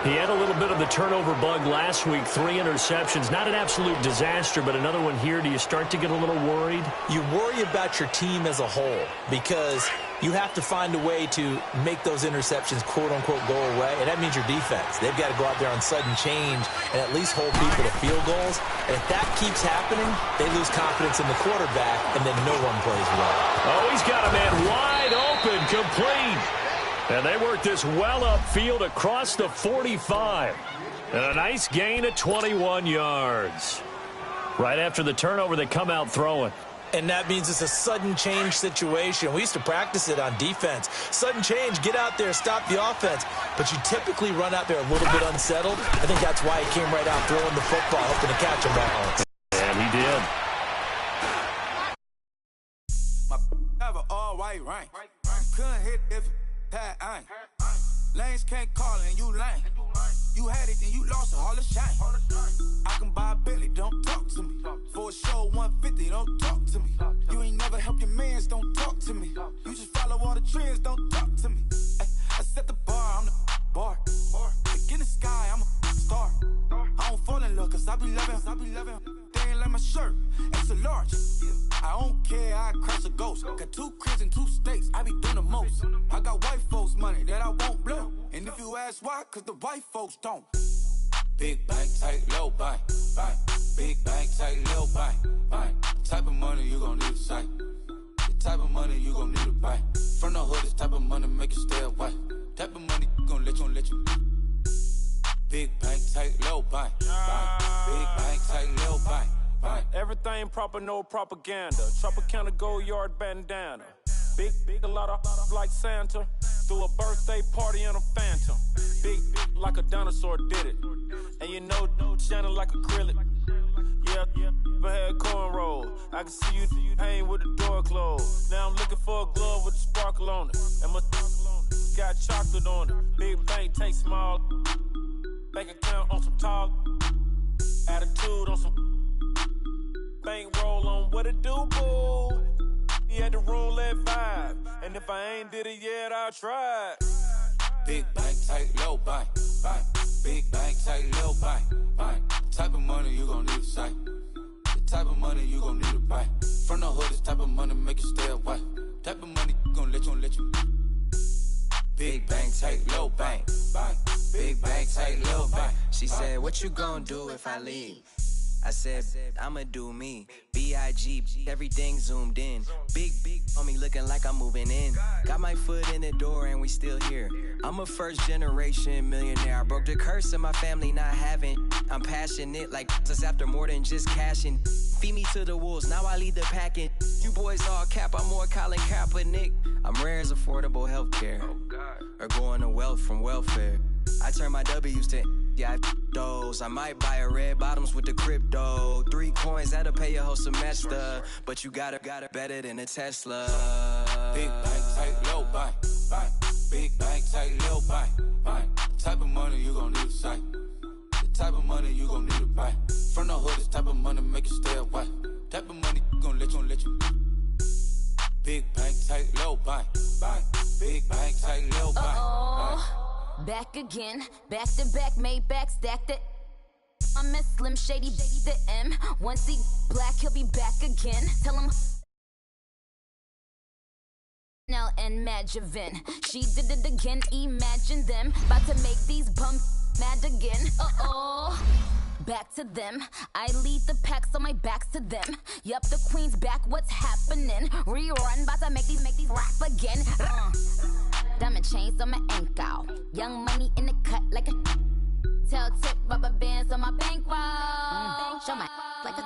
He had a little bit of the turnover bug last week. 3 interceptions. Not an absolute disaster, but another one here. Do you start to get a little worried? You worry about your team as a whole because You have to find a way to make those interceptions, quote-unquote, go away, and that means your defense. They've got to go out there on sudden change and at least hold people to field goals. And if that keeps happening, they lose confidence in the quarterback, and then no one plays well. Oh, he's got a man wide open, complete. And they work this well upfield across the 45. And a nice gain of 21 yards. Right after the turnover, they come out throwing. And that means it's a sudden change situation. We used to practice it on defense. Sudden change, get out there, stop the offense. But you typically run out there a little bit unsettled. I think that's why he came right out throwing the football, hoping to catch him balance. And he did. My have an all-white rank. Couldn't hit if it had ain't. Lanes can't call it and you lame. You had it and you lost it, all the shame. I can buy a Billy, don't talk to me. For a show 150, don't talk to me. You ain't never help your mans, don't talk to me. You just follow all the trends, don't talk to me. I set the bar, I'm the bar. Look in the sky, I'm a star. I don't fall in love, cause I be loving. They ain't like my shirt, it's a large. I don't care, I crush a ghost. Got 2 cribs in 2 states, I be doing the most. I got white folks money that I won't blow. And if you ask why, cause the white folks don't. Big bank, tight, low bank, bank. Big bank, tight, low bank, bank. Type of money you gon' need a sight. The type of money you gon' need to buy. From the hood, this type of money make you stay away. Type of money gon' let you. Big bank, tight, low bank, bank. Big bank, tight, low bank. Everything proper, no propaganda. Tropicana gold yard bandana. Big, a lot of like Santa. Threw a birthday party in a phantom. Big like a dinosaur did it. And you know, shining like acrylic. Yeah, but had cornrow. I can see you hang with the door closed. Now I'm looking for a glove with a sparkle on it. And my got chocolate on it. Big bank, take small. Bank account on some talk. Attitude on some. Bank roll on what it do, boo. He had the roulette vibe. And if I ain't did it yet, I'll try. Big bank, tight, low bank, bank. Big bank, tight, low bank, bank. Type of money you gon' need to sight. The type of money you gon' need to buy. From the hood, this type of money make you stay away. Type of money gon' let you. Big bank, tight, low bank, bank. Big bank, tight, low bank. She said, what you gon' do if I leave? I said, I'ma do me. B.I.G. Everything zoomed in. Big on me looking like I'm moving in. Got my foot in the door and we still here. I'm a first generation millionaire. I broke the curse of my family not having. I'm passionate like us after more than just cashing. Feed me to the wolves, now I lead the packing. You boys all cap, I'm more Colin Kaepernick. I'm rare as affordable healthcare. Or going to wealth from welfare. I turn my W's to those. I might buy a red bottoms with the crypto. 3 coins that'll pay your whole semester. But you gotta better than a Tesla. Big bank, tight, low bank, bank. Big bank, tight, low bank, bank. Type of money you gon' need to sight. The type of money you gon' need to buy. From the hood, this type of money make you stay away. Type of money gon' let you. Big bank, tight, low bank, bank. Big bank, tight, low bank, bank. Back again, back to back, made back, stacked it. I miss Slim Shady, the M. Once he black, he'll be back again. Tell him Nell and Magivin. She did it again, imagine them. About to make these bums mad again. Back to them. I lead the pack, so my back's to them. Yup, the queen's back, what's happening? Rerun, about to make these rap again. Diamond chains on my ankle. Young money in the cut like a tail tip, rubber bands on my bankroll. Show my like a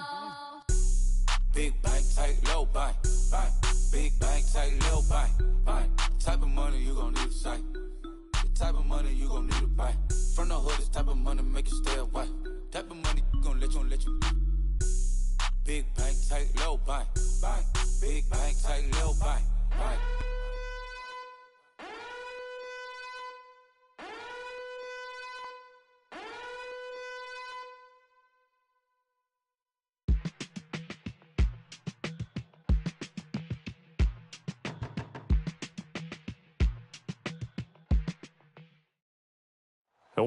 Big bank, tight, low bank, bank. Big bank, tight, low bank, bank. Type of money you gon' need to sight. The type of money you gon' need to buy. From the hood, this type of money make you stay away. Type of money gon' let you. Big bank, tight, low bank, bank. Big bank, tight, low bank, bank.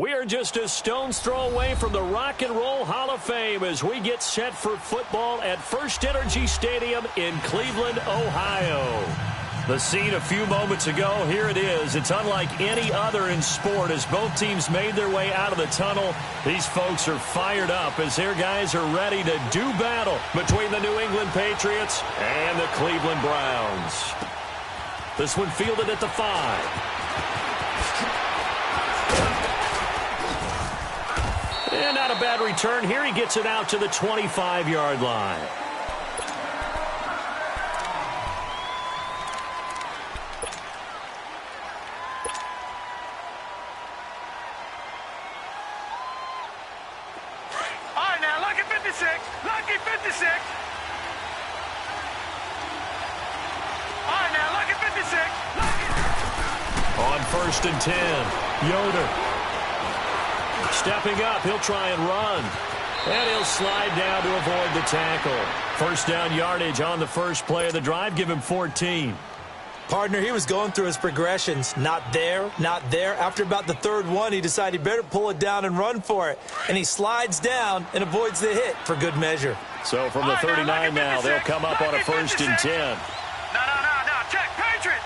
We are just a stone's throw away from the Rock and Roll Hall of Fame as we get set for football at First Energy Stadium in Cleveland, Ohio. The scene a few moments ago, here it is. It's unlike any other in sport as both teams made their way out of the tunnel. These folks are fired up as their guys are ready to do battle between the New England Patriots and the Cleveland Browns. This one fielded at the 5. And not a bad return. Here he gets it out to the 25-yard line. On 1st and 10, Yoder. Stepping up, he'll try and run. And he'll slide down to avoid the tackle. First down yardage on the first play of the drive. Give him 14. Partner, he was going through his progressions. Not there, not there. After about the third one, he decided he better pull it down and run for it. And he slides down and avoids the hit for good measure. So from the 39 now, they'll come up on a 1st and 10. Check, Patriots!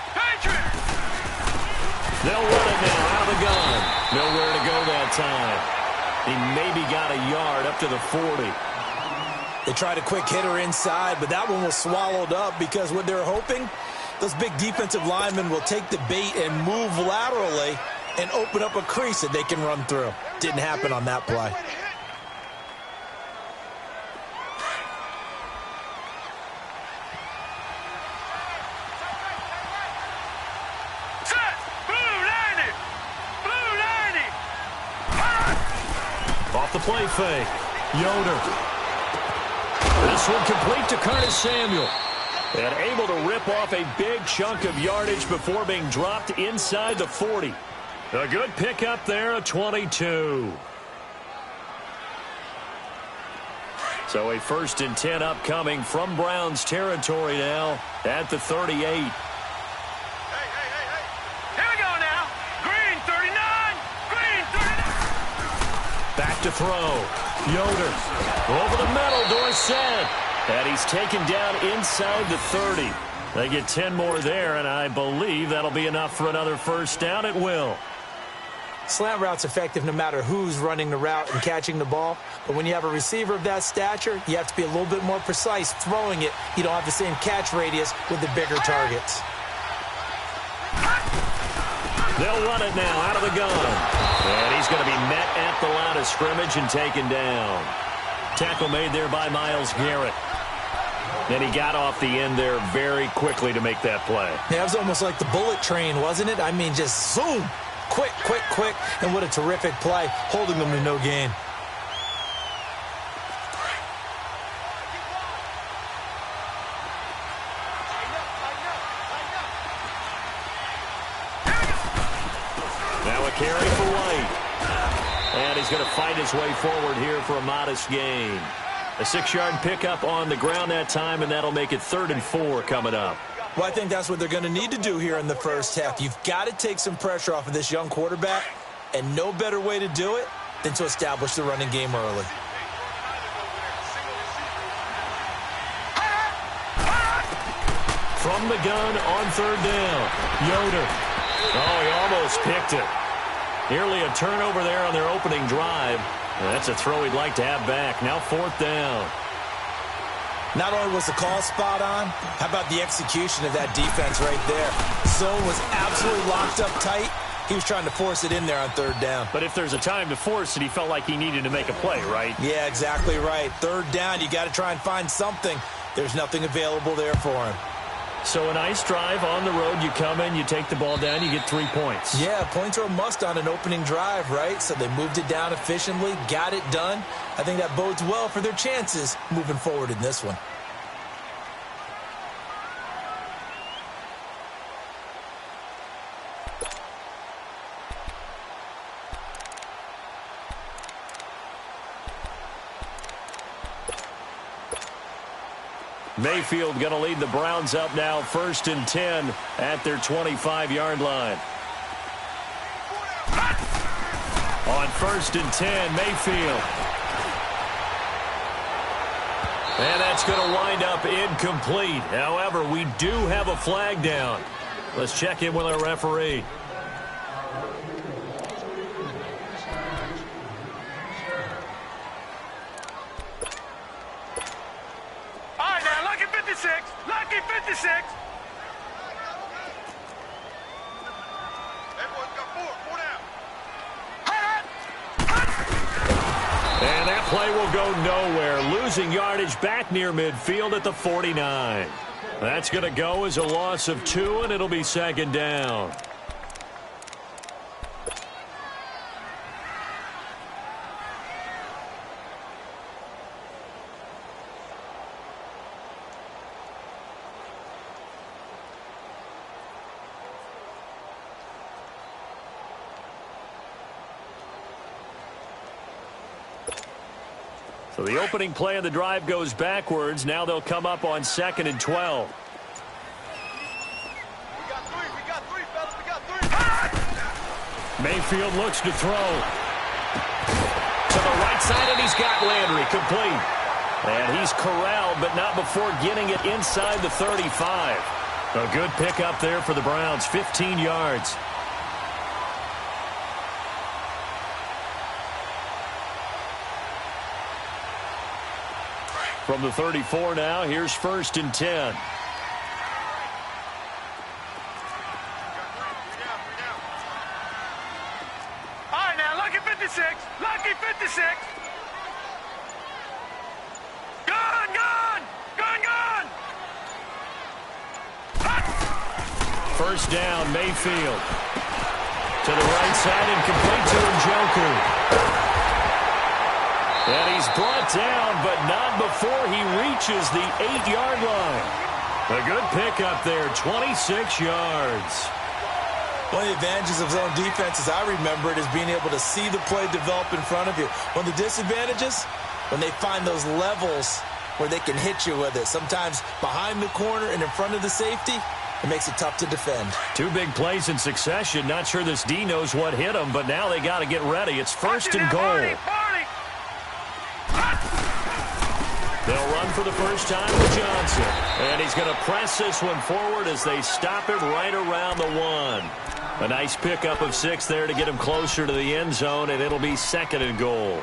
They'll run it now out of the gun. Nowhere to go that time. He maybe got a yard up to the 40. They tried a quick hitter inside, but that one was swallowed up because what they're hoping, those big defensive linemen will take the bait and move laterally and open up a crease that they can run through. Didn't happen on that play. Off the play fake. Yoder. This one complete to Curtis Samuel. And able to rip off a big chunk of yardage before being dropped inside the 40. A good pickup there, a 22. So a 1st and 10 upcoming from Browns territory now at the 38. Back to throw. Yoder. Over the middle, Dorsett. And he's taken down inside the 30. They get 10 more there, and I believe that'll be enough for another first down. It will. Slant route's effective no matter who's running the route and catching the ball. But when you have a receiver of that stature, you have to be a little bit more precise throwing it. You don't have the same catch radius with the bigger targets. They'll run it now out of the gun. And he's going to be met at the line of scrimmage and taken down. Tackle made there by Myles Garrett. And he got off the end there very quickly to make that play. Yeah, it was almost like the bullet train, wasn't it? I mean, just zoom. Quick, quick, quick. And what a terrific play, holding them to no gain. Now a carry for White. And he's going to fight his way forward here for a modest gain. A 6-yard pickup on the ground that time, and that'll make it 3rd and 4 coming up. Well, I think that's what they're going to need to do here in the first half. You've got to take some pressure off of this young quarterback, and no better way to do it than to establish the running game early. From the gun on 3rd down, Yoder. Oh, he almost picked it. Nearly a turnover there on their opening drive. That's a throw he'd like to have back. Now 4th down. Not only was the call spot on, how about the execution of that defense right there? Zone was absolutely locked up tight. He was trying to force it in there on 3rd down. But if there's a time to force it, he felt like he needed to make a play, right? Yeah, exactly right. 3rd down, you got to try and find something. There's nothing available there for him. So a nice drive on the road. You come in, you take the ball down, you get 3 points. Yeah, points are a must on an opening drive, right? So they moved it down efficiently, got it done. I think that bodes well for their chances moving forward in this one. Mayfield going to lead the Browns up now, 1st and 10 at their 25-yard line. On 1st and 10, Mayfield. And that's going to wind up incomplete. However, we do have a flag down. Let's check in with our referee. All right, now, lucky 56. Lucky 56. Everyone's got four down. And that play will go nowhere. Losing yardage back near midfield at the 49. That's going to go as a loss of 2, and it'll be second down. So the opening play of the drive goes backwards. Now they'll come up on 2nd and 12. We got three, fellas. We got three. Mayfield looks to throw. To the right side, and he's got Landry complete. And he's corralled, but not before getting it inside the 35. A good pickup there for the Browns, 15 yards. From the 34 now, here's 1st and 10. All right, now, lucky 56. Lucky 56. Gun. 1st down, Mayfield. To the right side and complete to Njoku. And he's brought down, but not before he reaches the 8-yard line. A good pickup there, 26 yards. One of the advantages of zone defense, as I remember it, is being able to see the play develop in front of you. One of the disadvantages, when they find those levels where they can hit you with it. Sometimes behind the corner and in front of the safety, it makes it tough to defend. 2 big plays in succession. Not sure this D knows what hit him, but now they got to get ready. It's 1st and goal. They'll run for the first time with Johnson. And he's going to press this one forward as they stop it right around the 1. A nice pickup of 6 there to get him closer to the end zone, and it'll be 2nd and goal.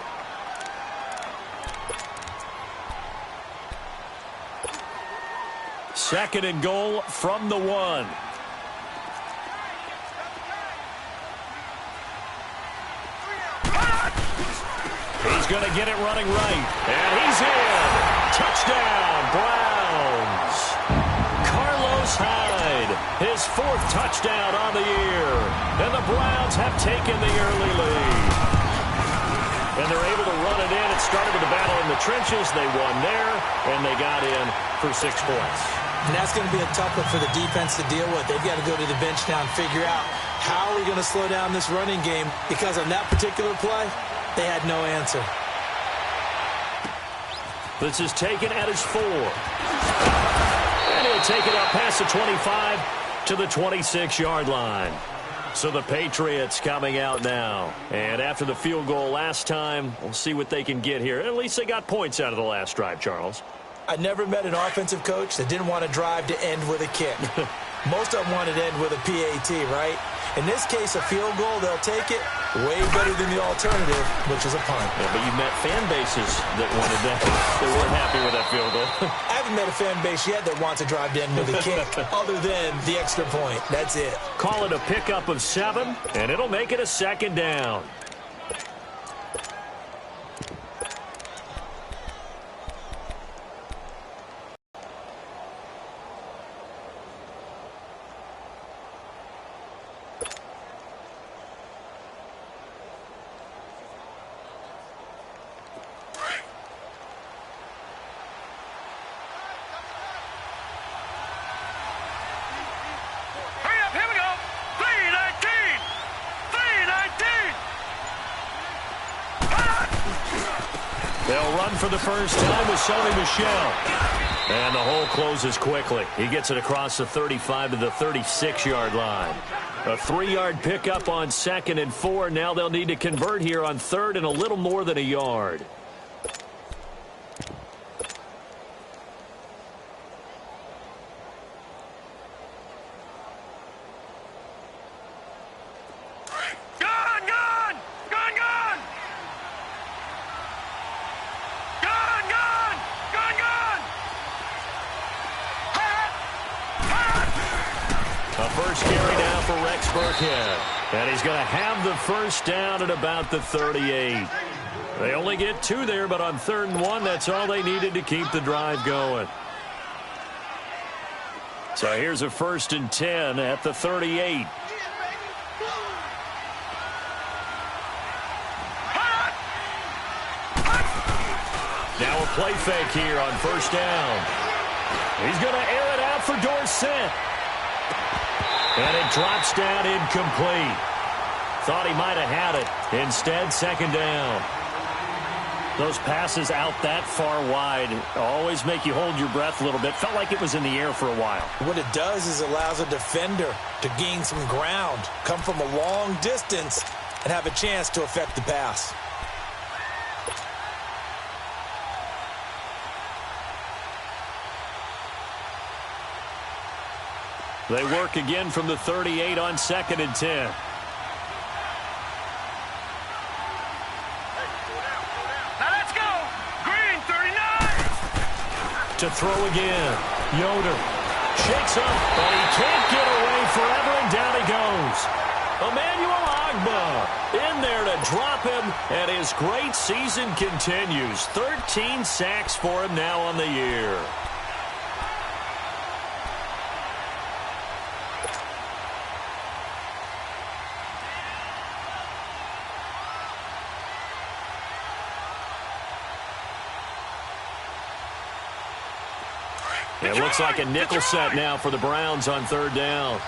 Second and goal from the 1. He's going to get it running right. And he's in. Touchdown, Browns. Carlos Hyde, his 4th touchdown on the year. And the Browns have taken the early lead. And they're able to run it in. It started with a battle in the trenches. They won there, and they got in for 6 points. And that's going to be a tough one for the defense to deal with. They've got to go to the bench now and figure out how are we going to slow down this running game, because on that particular play, they had no answer. This is taken at his 4. And he'll take it up past the 25 to the 26-yard line. So the Patriots coming out now. And after the field goal last time, we'll see what they can get here. At least they got points out of the last drive, Charles. I never met an offensive coach that didn't want to drive to end with a kick. Most of them wanted to end with a PAT, right? In this case, a field goal, they'll take it way better than the alternative, which is a punt. Yeah, but you met fan bases that wanted that. They weren't happy with that field goal. I haven't met a fan base yet that wants to drive to end with a kick other than the extra point. That's it. Call it a pickup of 7, and it'll make it a 2nd down. They'll run for the first time with Sony Michel. And the hole closes quickly. He gets it across the 35 to the 36-yard line. A 3-yard pickup on 2nd and 4. Now they'll need to convert here on 3rd and a little more than a yard. carry now for Rex Burkhead. And he's going to have the first down at about the 38. They only get 2 there, but on 3rd and 1, that's all they needed to keep the drive going. So here's a 1st and 10 at the 38. Now a play fake here on 1st down. He's going to air it out for Dorsett. And it drops down incomplete. Thought he might have had it. Instead, 2nd down. Those passes out that far wide always make you hold your breath a little bit. Felt like it was in the air for a while. What it does is allows a defender to gain some ground, come from a long distance, and have a chance to affect the pass. They work again from the 38 on 2nd and 10. To throw again. Yoder shakes up, but he can't get away forever, and down he goes. Emmanuel Ogbah in there to drop him, and his great season continues. 13 sacks for him now on the year. It looks like a nickel set now for the Browns on 3rd down.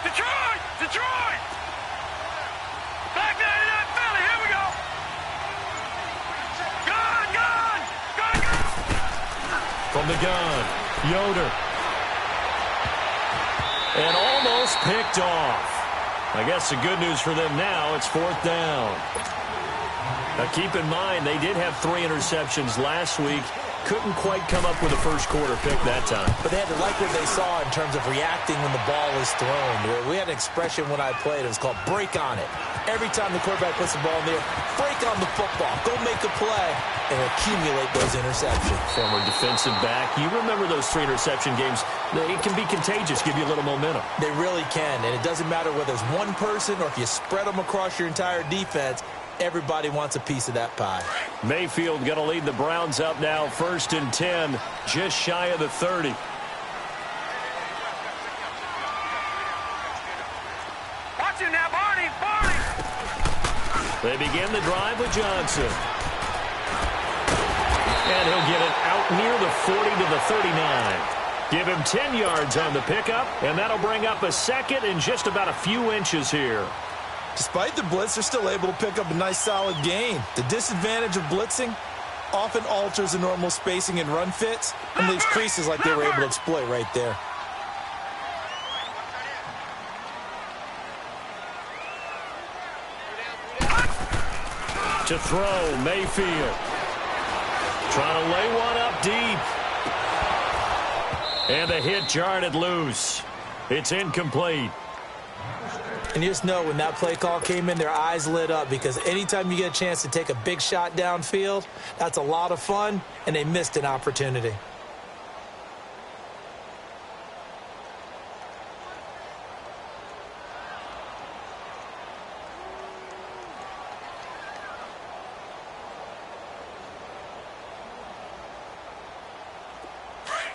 Detroit! Detroit! Back down to that Philly. Here we go. Gun! From the gun, Yoder. And almost picked off. I guess the good news for them now, it's 4th down. Now keep in mind, they did have 3 interceptions last week. Couldn't quite come up with a first quarter pick that time. But they had to like what they saw in terms of reacting when the ball is thrown. We had an expression when I played. It was called break on it. Every time the quarterback puts the ball in the air, break on the football. Go make a play and accumulate those interceptions. Former defensive back. You remember those 3 interception games. It can be contagious, give you a little momentum. They really can, and it doesn't matter whether it's one person or if you spread them across your entire defense. Everybody wants a piece of that pie. Mayfield going to lead the Browns up now, 1st and 10, just shy of the 30. Watch him now, Barney! Barney! They begin the drive with Johnson. And he'll get it out near the 40 to the 39. Give him 10 yards on the pickup, and that'll bring up a 2nd and just about a few inches here. Despite the blitz, they're still able to pick up a nice, solid gain. The disadvantage of blitzing often alters the normal spacing and run fits and leaves creases like they were able to exploit right there. To throw, Mayfield. Trying to lay one up deep. And the hit jarred it loose. It's incomplete. And you just know when that play call came in, their eyes lit up because anytime you get a chance to take a big shot downfield, that's a lot of fun, and they missed an opportunity.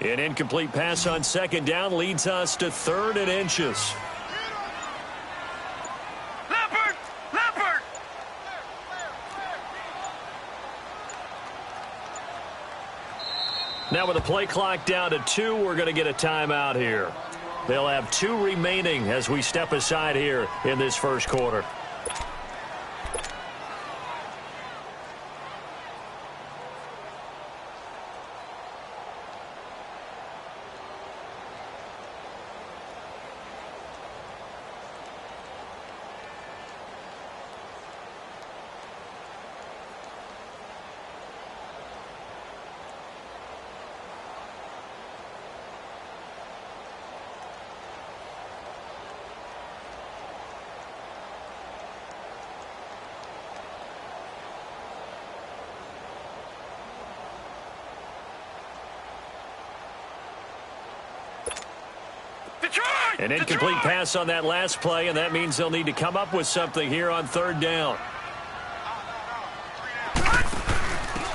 An incomplete pass on 2nd down leads us to 3rd and inches. Now with the play clock down to 2, we're going to get a timeout here. They'll have 2 remaining as we step aside here in this first quarter. An incomplete pass on that last play, and that means they'll need to come up with something here on third down.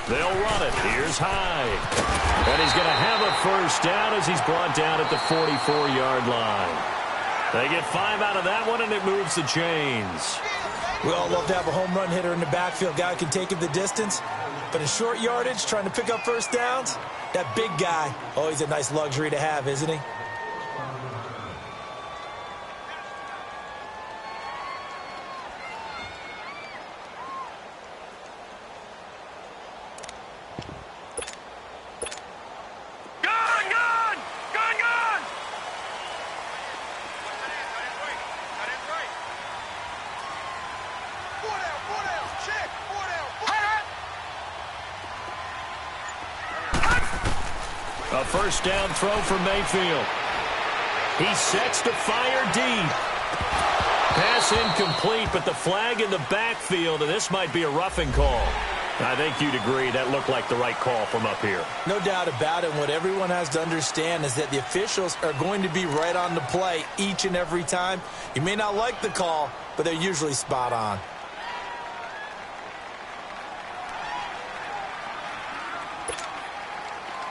They'll run it. Here's Hyde. And he's going to have a first down as he's brought down at the 44-yard line. They get 5 out of that one, and it moves the chains. We all love to have a home run hitter in the backfield. Guy can take it the distance. But in short yardage, trying to pick up first downs, that big guy, always a nice luxury to have, isn't he? A first down throw for Mayfield. He sets to fire deep. Pass incomplete, but the flag in the backfield, and this might be a roughing call. I think you'd agree that looked like the right call from up here. No doubt about it. What everyone has to understand is that the officials are going to be right on the play each and every time. You may not like the call, but they're usually spot on.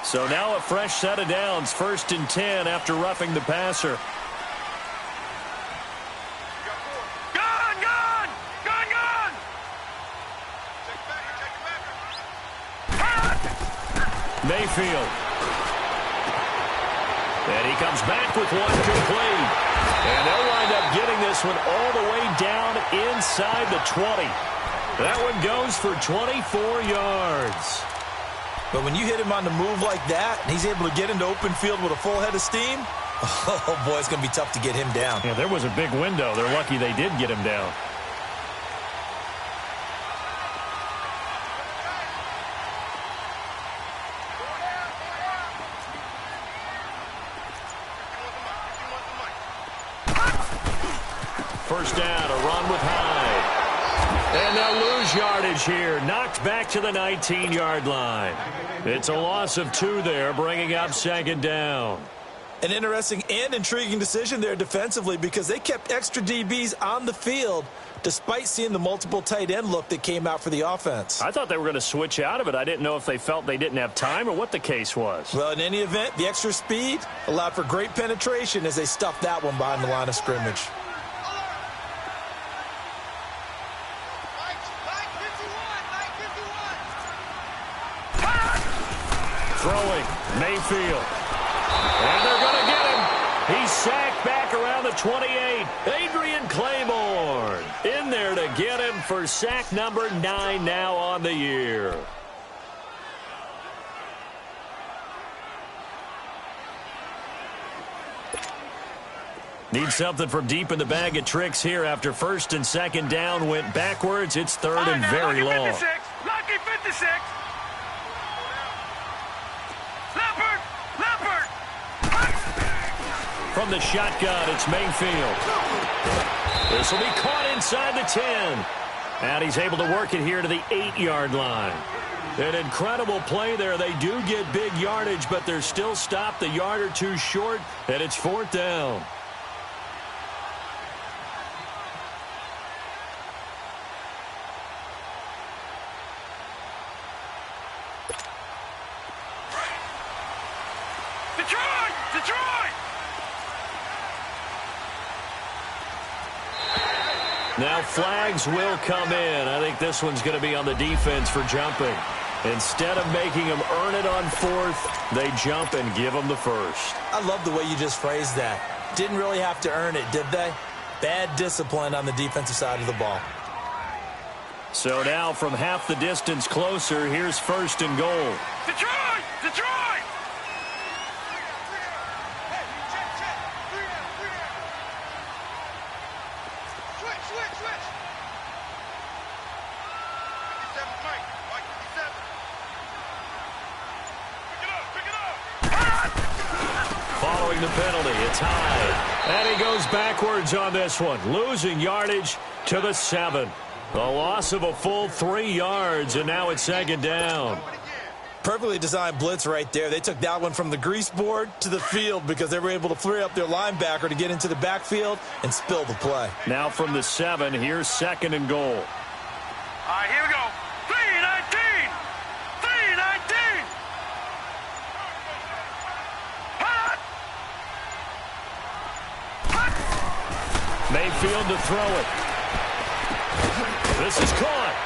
So now a fresh set of downs, 1st and 10 after roughing the passer. Mayfield. And he comes back with one complete. And they'll wind up getting this one all the way down inside the 20. That one goes for 24 yards. But when you hit him on the move like that, and he's able to get into open field with a full head of steam, oh, boy, it's going to be tough to get him down. Yeah, there was a big window. They're lucky they did get him down. First down, a run with Hyde. And they'll lose yardage here. Knocked back to the 19-yard line. It's a loss of 2 there, bringing up 2nd down. An interesting and intriguing decision there defensively because they kept extra DBs on the field despite seeing the multiple tight end look that came out for the offense. I thought they were going to switch out of it. I didn't know if they felt they didn't have time or what the case was. Well, in any event, the extra speed allowed for great penetration as they stuffed that one behind the line of scrimmage. Throwing, Mayfield. And they're going to get him. He's sacked back around the 28. Adrian Claiborne in there to get him for sack number 9 now on the year. Need something from deep in the bag of tricks here after 1st and 2nd down went backwards. It's 3rd and very long. Lucky 56. From the shotgun, it's Mayfield. This will be caught inside the 10. And he's able to work it here to the 8-yard line. An incredible play there. They do get big yardage, but they're still stopped a yard or 2 short, and it's 4th down. Detroit! Now flags will come in. I think this one's going to be on the defense for jumping. Instead of making them earn it on 4th, they jump and give them the 1st. I love the way you just phrased that. Didn't really have to earn it, did they? Bad discipline on the defensive side of the ball. So now from half the distance closer, here's 1st and goal. Detroit! Detroit! Following the penalty, it's Hyde. And he goes backwards on this one, losing yardage to the 7. A loss of a full 3 yards, and now it's 2nd down. Perfectly designed blitz right there. They took that one from the grease board to the field because they were able to free up their linebacker to get into the backfield and spill the play. Now from the 7, here's 2nd and goal. All right, here we go. 3-19. 3-19. Mayfield to throw it. This is caught.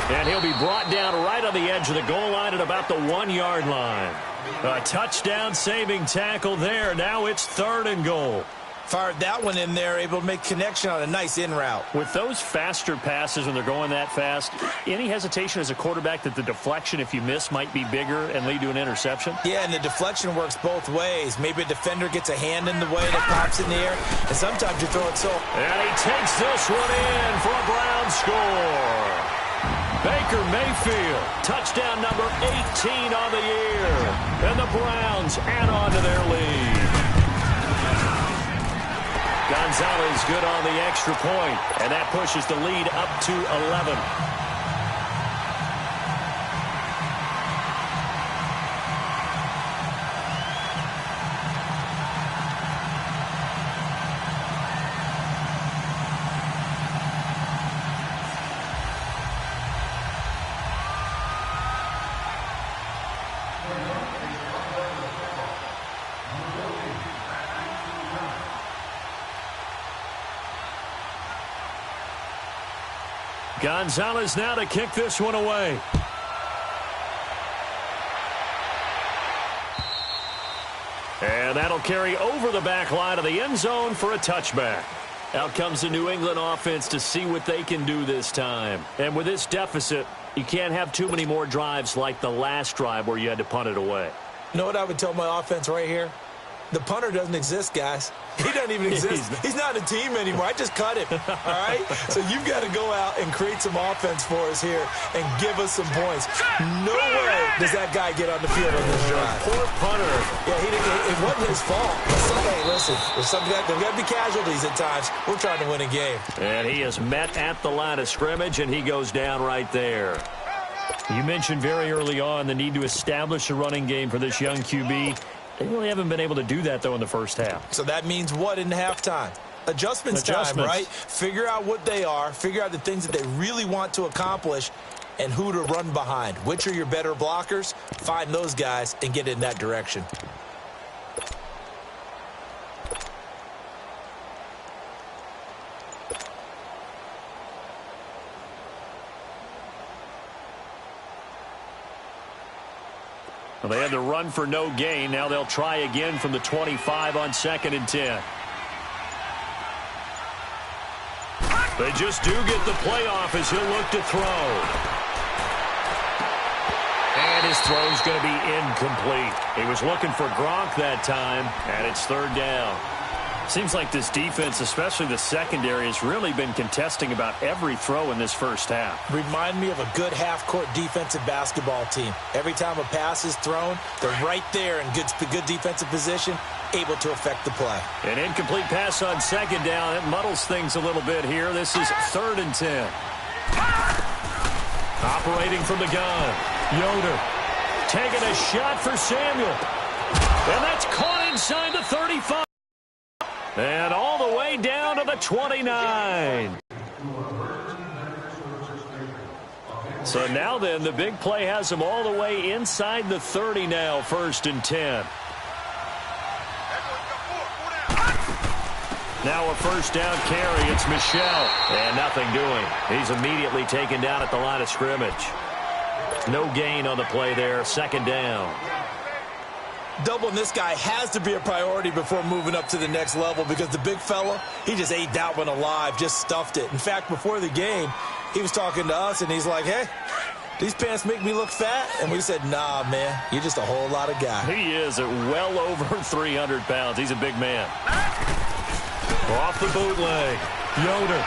And he'll be brought down right on the edge of the goal line at about the 1-yard line. A touchdown saving tackle there. Now it's 3rd and goal. Fired that one in there, able to make connection on a nice in route. With those faster passes when they're going that fast, any hesitation as a quarterback that the deflection, if you miss, might be bigger and lead to an interception? Yeah, and the deflection works both ways. Maybe a defender gets a hand in the way that pops in the air, and sometimes you throw it so. And he takes this one in for a Brown score. Baker Mayfield, touchdown number 18 on the year. And the Browns add on to their lead. Gonzalez good on the extra point, and that pushes the lead up to 11. Gonzalez now to kick this one away. And that'll carry over the back line of the end zone for a touchback. Out comes the New England offense to see what they can do this time. And with this deficit, you can't have too many more drives like the last drive where you had to punt it away. You know what I would tell my offense right here? The punter doesn't exist, guys. He doesn't even exist. He's not a team anymore. I just cut him, all right? So you've got to go out and create some offense for us here and give us some points. No way does that guy get on the field on this drive. Poor punter. Yeah, it wasn't his fault. Hey, listen, there's got to be casualties at times. We're trying to win a game. And he is met at the line of scrimmage, and he goes down right there. You mentioned very early on the need to establish a running game for this young QB. They really haven't been able to do that, though, in the first half. So that means what in halftime? Adjustments time, right? Figure out what they are. Figure out the things that they really want to accomplish and who to run behind. Which are your better blockers? Find those guys and get in that direction. Well, they had to run for no gain. Now they'll try again from the 25 on 2nd and 10. They just do get the play off as he'll look to throw. And his throw's going to be incomplete. He was looking for Gronk that time, and it's 3rd down. Seems like this defense, especially the secondary, has really been contesting about every throw in this first half. Remind me of a good half-court defensive basketball team. Every time a pass is thrown, they're right there in good defensive position, able to affect the play. An incomplete pass on 2nd down. It muddles things a little bit here. This is 3rd and 10. Operating from the gun. Yoder taking a shot for Samuel. And that's caught inside the 35. And all the way down to the 29. So now then, the big play has them all the way inside the 30 now, 1st and 10. Now a 1st down carry. It's Michel. And nothing doing. He's immediately taken down at the line of scrimmage. No gain on the play there. 2nd down. Doubling this guy has to be a priority before moving up to the next level because the big fella, he just ate that one alive, just stuffed it. In fact, before the game, he was talking to us, and he's like, hey, these pants make me look fat? And we said, nah, man, you're just a whole lot of guy. He is at well over 300 pounds. He's a big man. Off the bootleg. Yoder.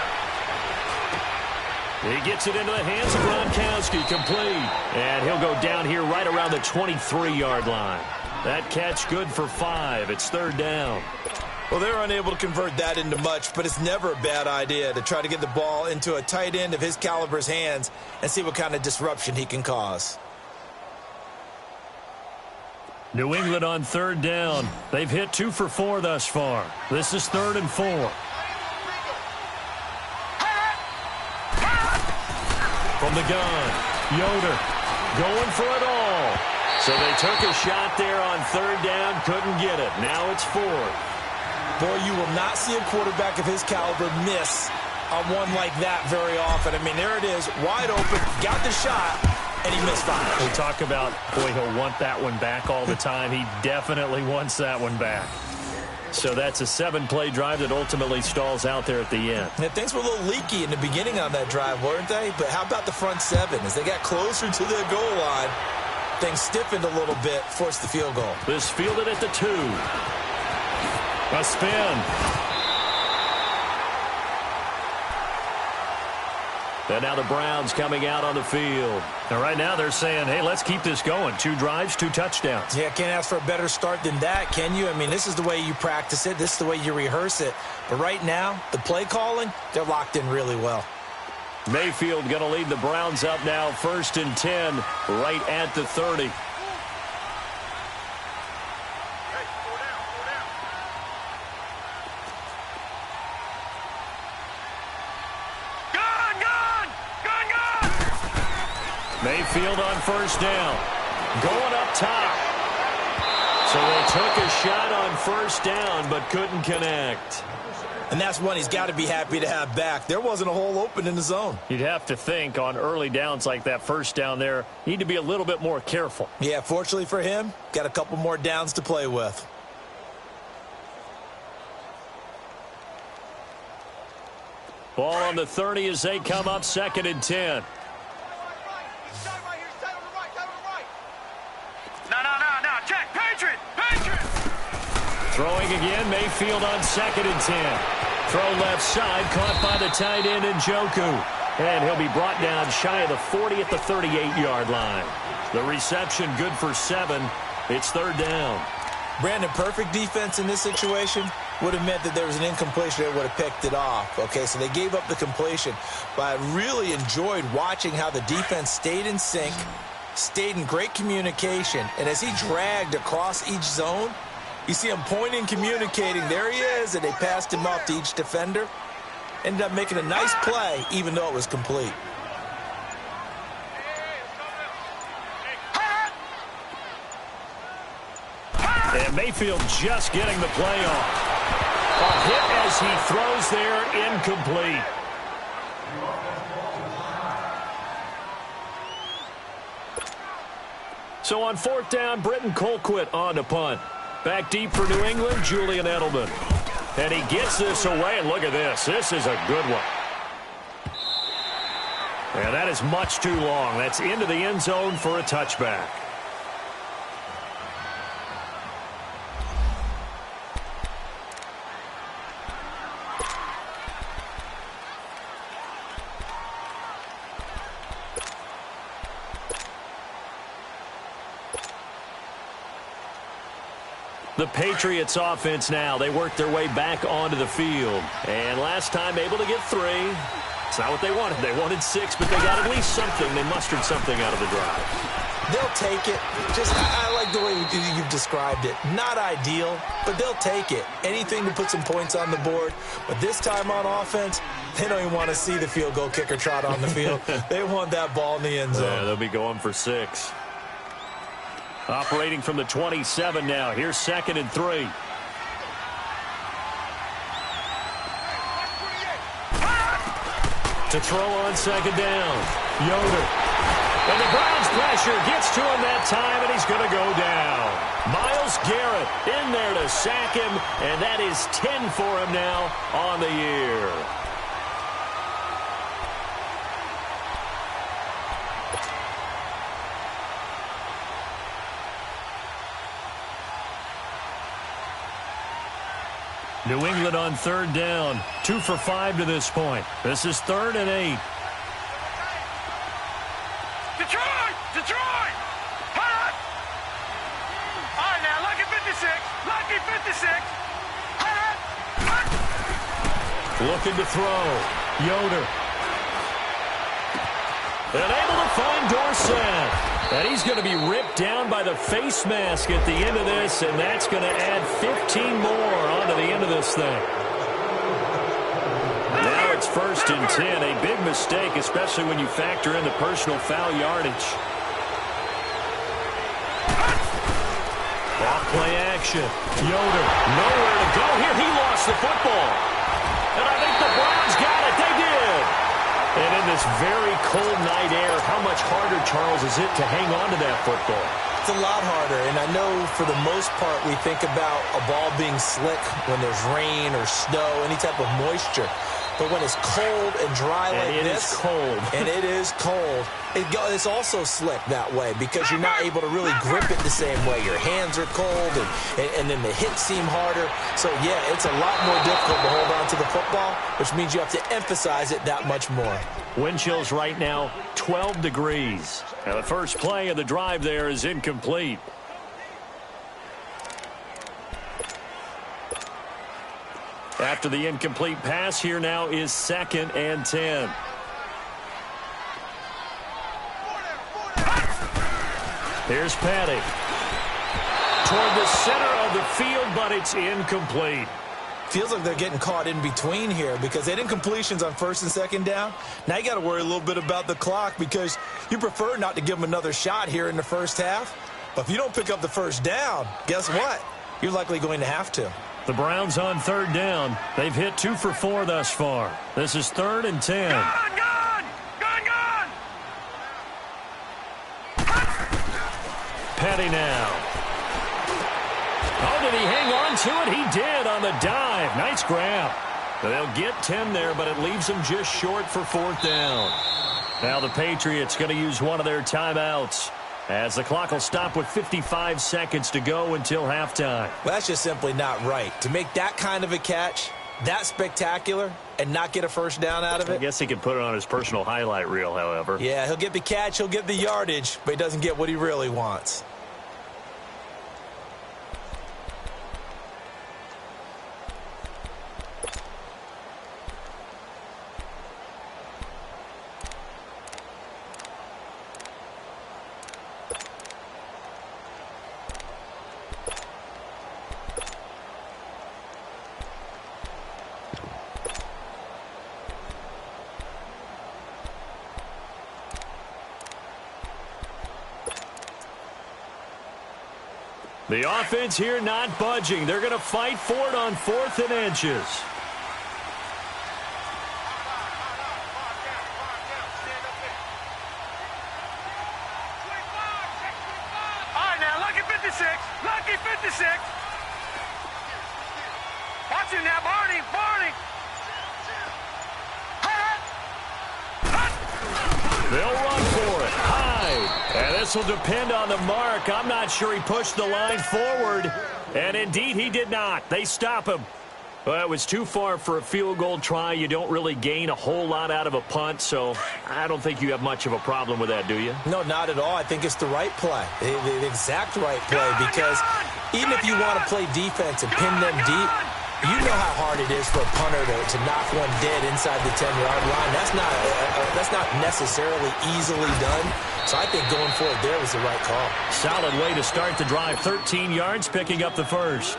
He gets it into the hands of Gronkowski, complete. And he'll go down here right around the 23-yard line. That catch good for 5. It's 3rd down. Well, they're unable to convert that into much, but it's never a bad idea to try to get the ball into a tight end of his caliber's hands and see what kind of disruption he can cause. New England on third down. They've hit 2 for 4 thus far. This is 3rd and 4. From the gun, Yoder going for it all. So they took a shot there on 3rd down, couldn't get it. Now it's 4th. Boy, you will not see a quarterback of his caliber miss on one like that very often. I mean, there it is, wide open, got the shot, and he misfired. We talk about, boy, he'll want that one back all the time. He definitely wants that one back. So that's a 7-play drive that ultimately stalls out there at the end. Yeah, things were a little leaky in the beginning on that drive, weren't they? But how about the front 7? As they got closer to their goal line, things stiffened a little bit, forced the field goal. This fielded at the 2. A spin. And now the Browns coming out on the field. And right now they're saying, hey, let's keep this going. 2 drives, 2 touchdowns. Yeah, can't ask for a better start than that, can you? I mean, this is the way you practice it. This is the way you rehearse it. But right now, the play calling, they're locked in really well. Mayfield going to lead the Browns up now, 1st and 10, right at the 30. Mayfield on 1st down. Going up top. So they took a shot on 1st down, but couldn't connect. And that's one he's got to be happy to have back. There wasn't a hole open in the zone. You'd have to think on early downs like that 1st down there, you need to be a little bit more careful. Yeah, fortunately for him, got a couple more downs to play with. Ball on the 30 as they come up, 2nd and 10. Check, Patriots! Throwing again, Mayfield on 2nd and 10. Throw left side, caught by the tight end Njoku. And he'll be brought down shy of the 40 at the 38-yard line. The reception good for 7. It's 3rd down. Brandon, perfect defense in this situation would have meant that there was an incompletion that would have picked it off. Okay, so they gave up the completion. But I really enjoyed watching how the defense stayed in sync, stayed in great communication, and as he dragged across each zone, you see him pointing, communicating. There he is, and they passed him off to each defender. Ended up making a nice play, even though it was complete. And Mayfield just getting the play off. A hit as he throws there, incomplete. So on 4th down, Britton Colquitt on to punt. Back deep for New England, Julian Edelman. And he gets this away, and look at this. This is a good one. And that is much too long. That's into the end zone for a touchback. The Patriots offense now. They work their way back onto the field. And last time able to get 3. It's not what they wanted. They wanted 6, but they got at least something. They mustered something out of the drive. They'll take it. I like the way you've described it. Not ideal, but they'll take it. Anything to put some points on the board. But this time on offense, they don't even want to see the field goal kicker trot on the field. They want that ball in the end zone. Yeah, they'll be going for 6. Operating from the 27 now. Here's 2nd and 3. To throw on 2nd down. Yoder. And the Browns pressure gets to him that time, and he's going to go down. Myles Garrett in there to sack him, and that is 10 for him now on the year. New England on 3rd down. 2 for 5 to this point. This is 3rd and 8. Detroit! Hot! All right, now, lucky 56. Lucky 56. Hot! Looking to throw. Yoder. And able to find Dorsett. And he's going to be ripped down by the face mask at the end of this, and that's going to add 15 more onto the end of this thing. Now it's 1st and 10. A big mistake, especially when you factor in the personal foul yardage. Off-play action. Yoder, nowhere to go here. He lost the football. And I think the Browns got it. They did. And in this very cold night air, how much harder, Charles, is it to hang on to that football? It's a lot harder, and I know for the most part we think about a ball being slick when there's rain or snow, any type of moisture. But when it's cold and dry like this, it is cold. And it is cold, it's also slick that way because you're not able to really grip it the same way. Your hands are cold, and then the hits seem harder. So, yeah, it's a lot more difficult to hold on to the football, which means you have to emphasize it that much more. Wind chills right now, 12 degrees. Now the first play of the drive there is incomplete. After the incomplete pass, here now is 2nd and 10. Here's Patty. Toward the center of the field, but it's incomplete. Feels like they're getting caught in between here because they had incompletions on 1st and 2nd down. Now you got to worry a little bit about the clock because you prefer not to give them another shot here in the first half. But if you don't pick up the first down, guess what? You're likely going to have to. The Browns on 3rd down. They've hit 2 for 4 thus far. This is 3rd and 10. Gone! Petty now. Oh, did he hang on to it? He did on the dive. Nice grab. They'll get 10 there, but it leaves them just short for 4th down. Now the Patriots going to use one of their timeouts, as the clock will stop with 55 seconds to go until halftime. Well, that's just simply not right. To make that kind of a catch, that spectacular, and not get a first down out of it. I guess he could put it on his personal highlight reel, however. Yeah, he'll get the catch, he'll get the yardage, but he doesn't get what he really wants. The offense here not budging. They're going to fight for it on 4th and inches. All right, now, lucky 56. Lucky 56. Watch him now, Barney. They'll run for it. High. And this will depend on the mark. I'm not sure he pushed the line forward. And indeed, he did not. They stop him. Well, it was too far for a field goal try. You don't really gain a whole lot out of a punt, so I don't think you have much of a problem with that, do you? No, not at all. I think it's the right play, the exact right play, because even if you want to play defense and pin them deep, you know how hard it is for a punter to knock one dead inside the 10-yard line. That's not necessarily easily done. So I think going for it there was the right call. Solid way to start the drive. 13 yards, picking up the first.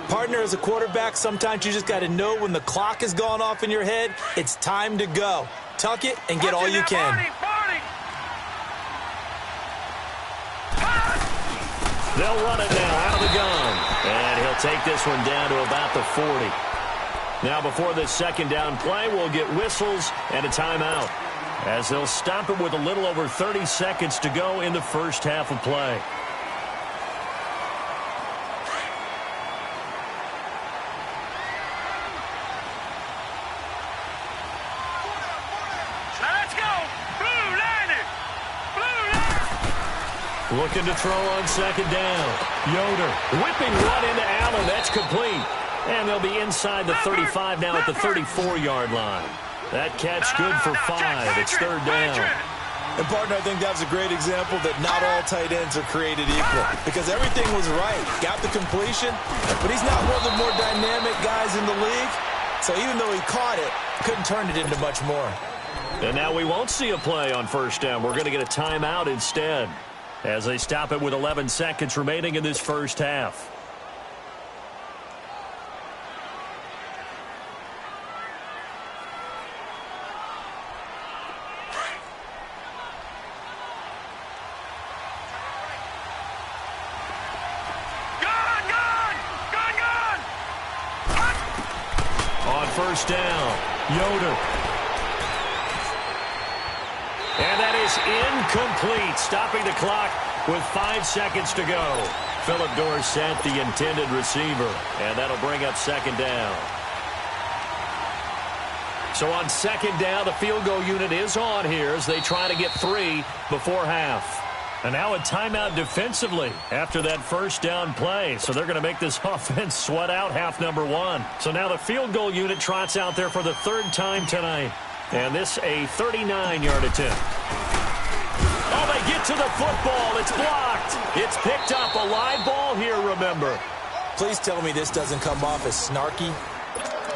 Partner, as a quarterback, sometimes you just got to know when the clock has gone off in your head, it's time to go. Tuck it and get all you can. They'll run it now out of the gun. And he'll take this one down to about the 40. Now before this second down play, we'll get whistles and a timeout, as they'll stop it with a little over 30 seconds to go in the first half of play. Looking to throw on second down. Yoder whipping one into Allen. That's complete. And they'll be inside the 35 now at the 34-yard line. That catch good for 5. It's third down. And, partner, I think that was a great example that not all tight ends are created equal, because everything was right. Got the completion, but he's not one of the more dynamic guys in the league. So even though he caught it, couldn't turn it into much more. And now we won't see a play on first down. We're going to get a timeout instead. as they stop it with 11 seconds remaining in this first half. First down, Yoder. And that is incomplete, stopping the clock with 5 seconds to go. Philip Dorsett, the intended receiver, and that'll bring up second down. So on second down, the field goal unit is on here as they try to get 3 before half. And now a timeout defensively after that first down play. So they're going to make this offense sweat out half number 1. So now the field goal unit trots out there for the 3rd time tonight. And this a 39-yard attempt. Oh, they get to the football. It's blocked. It's picked up. A live ball here, remember. Please tell me this doesn't come off as snarky.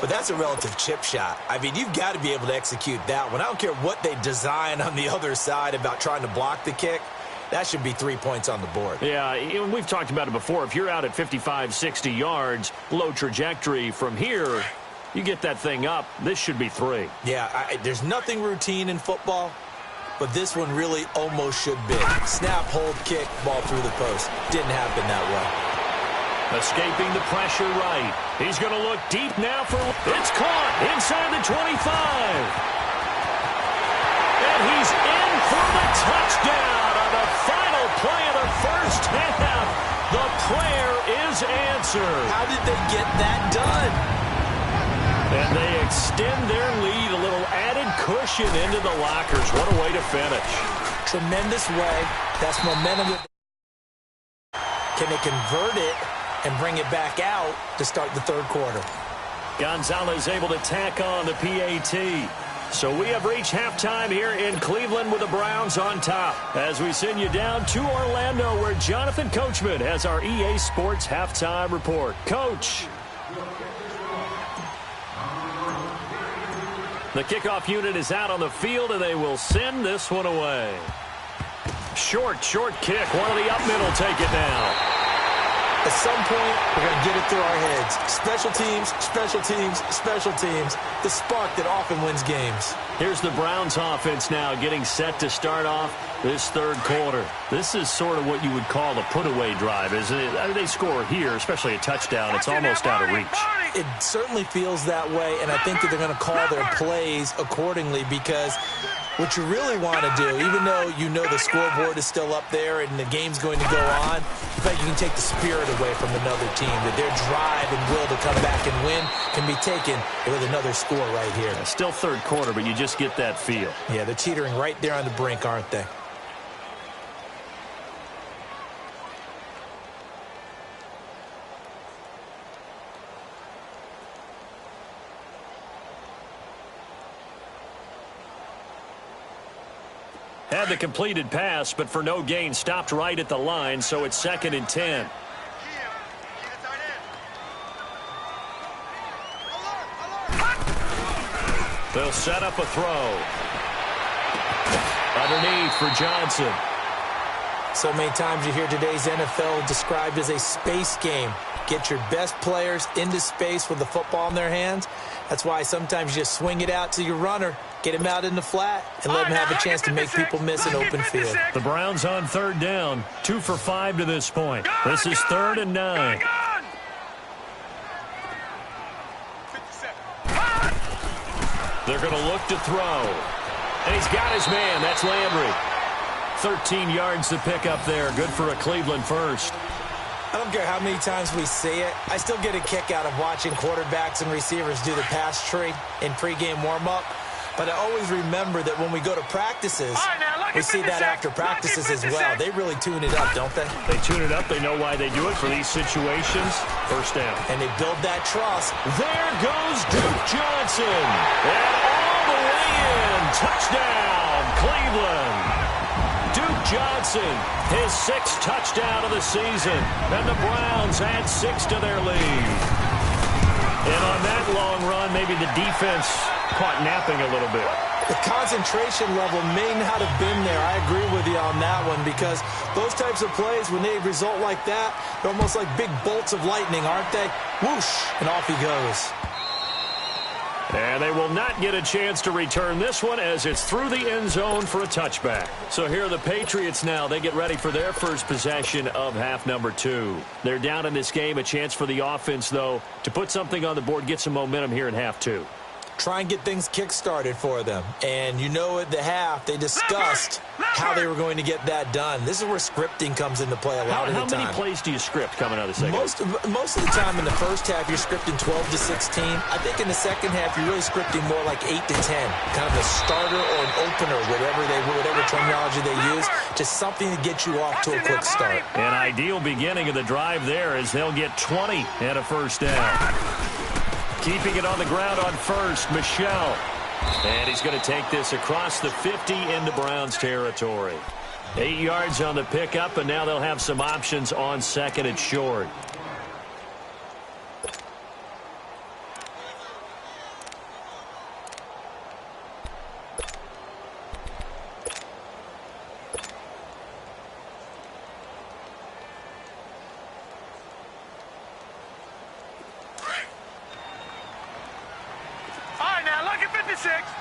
But that's a relative chip shot. I mean, you've got to be able to execute that one. I don't care what they design on the other side about trying to block the kick. That should be 3 points on the board. Yeah, we've talked about it before. If you're out at 55, 60 yards, low trajectory from here, you get that thing up, this should be 3. Yeah, there's nothing routine in football, but this one really almost should be. Snap, hold, kick, ball through the post. Didn't happen that way. Escaping the pressure right. He's going to look deep now for... It's caught inside the 25. And he's in for the touchdown. The final play of the first half. The prayer is answered. How did they get that done? And they extend their lead, a little added cushion into the lockers. What a way to finish. Tremendous way. That's momentum. Can they convert it and bring it back out to start the 3rd quarter? Gonzalez able to tack on the PAT. So we have reached halftime here in Cleveland with the Browns on top as we send you down to Orlando where Jonathan Coachman has our EA Sports halftime report. Coach. The kickoff unit is out on the field and they will send this one away. Short kick. One of the up middle take it now. At some point, we're going to get it through our heads. Special teams, special teams, special teams. The spark that often wins games. Here's the Browns offense now getting set to start off this 3rd quarter. This is sort of what you would call a put-away drive, isn't it? I mean, they score here, especially a touchdown. It's almost out of reach. It certainly feels that way, and I think that they're going to call their plays accordingly because what you really want to do, even though you know the scoreboard is still up there and the game's going to go on, in fact, you can take the spirit away from another team, that their drive and will to come back and win can be taken with another score right here. Still 3rd quarter, but you just get that feel. Yeah, they're teetering right there on the brink, aren't they? Had the completed pass, but for no gain, stopped right at the line, so it's 2nd and 10. They'll set up a throw. Underneath for Johnson. So many times you hear today's NFL described as a space game. Get your best players into space with the football in their hands. That's why sometimes you just swing it out to your runner, get him out in the flat, and let him have a chance to make people miss an open field. The Browns on 3rd down, 2 for 5 to this point. This is 3rd and 9. They're going to look to throw. And he's got his man. That's Landry. 13 yards to pick up there. Good for a Cleveland first. I don't care how many times we see it. I still get a kick out of watching quarterbacks and receivers do the pass tree in pregame warm-up. But I always remember that when we go to practices, we see that after practices as well. They really tune it up, don't they? They tune it up. They know why they do it for these situations. First down. And they build that trust. There goes Duke Johnson. And all the way in. Touchdown, Cleveland. Duke Johnson, his 6th touchdown of the season. And the Browns add 6 to their lead. And on that long run, maybe the defense caught napping a little bit. The concentration level may not have been there. I agree with you on that one because those types of plays, when they result like that, they're almost like big bolts of lightning, aren't they? Whoosh, and off he goes. And they will not get a chance to return this one as it's through the end zone for a touchback. So here are the Patriots now. They get ready for their first possession of half number 2. They're down in this game. A chance for the offense, though, to put something on the board, get some momentum here in half 2. Try and get things kick-started for them. And you know at the half, they discussed how they were going to get that done. This is where scripting comes into play a lot of the time. How many plays do you script coming out of the second half? Most of the time in the first half, you're scripting 12 to 16. I think in the second half, you're really scripting more like 8 to 10. Kind of a starter or an opener, whatever terminology they use. Just something to get you off to a quick start. An ideal beginning of the drive there as they'll get 20 and a first down. Keeping it on the ground on first, Michel. And he's going to take this across the 50 into Browns territory. 8 yards on the pickup, and now they'll have some options on second and short.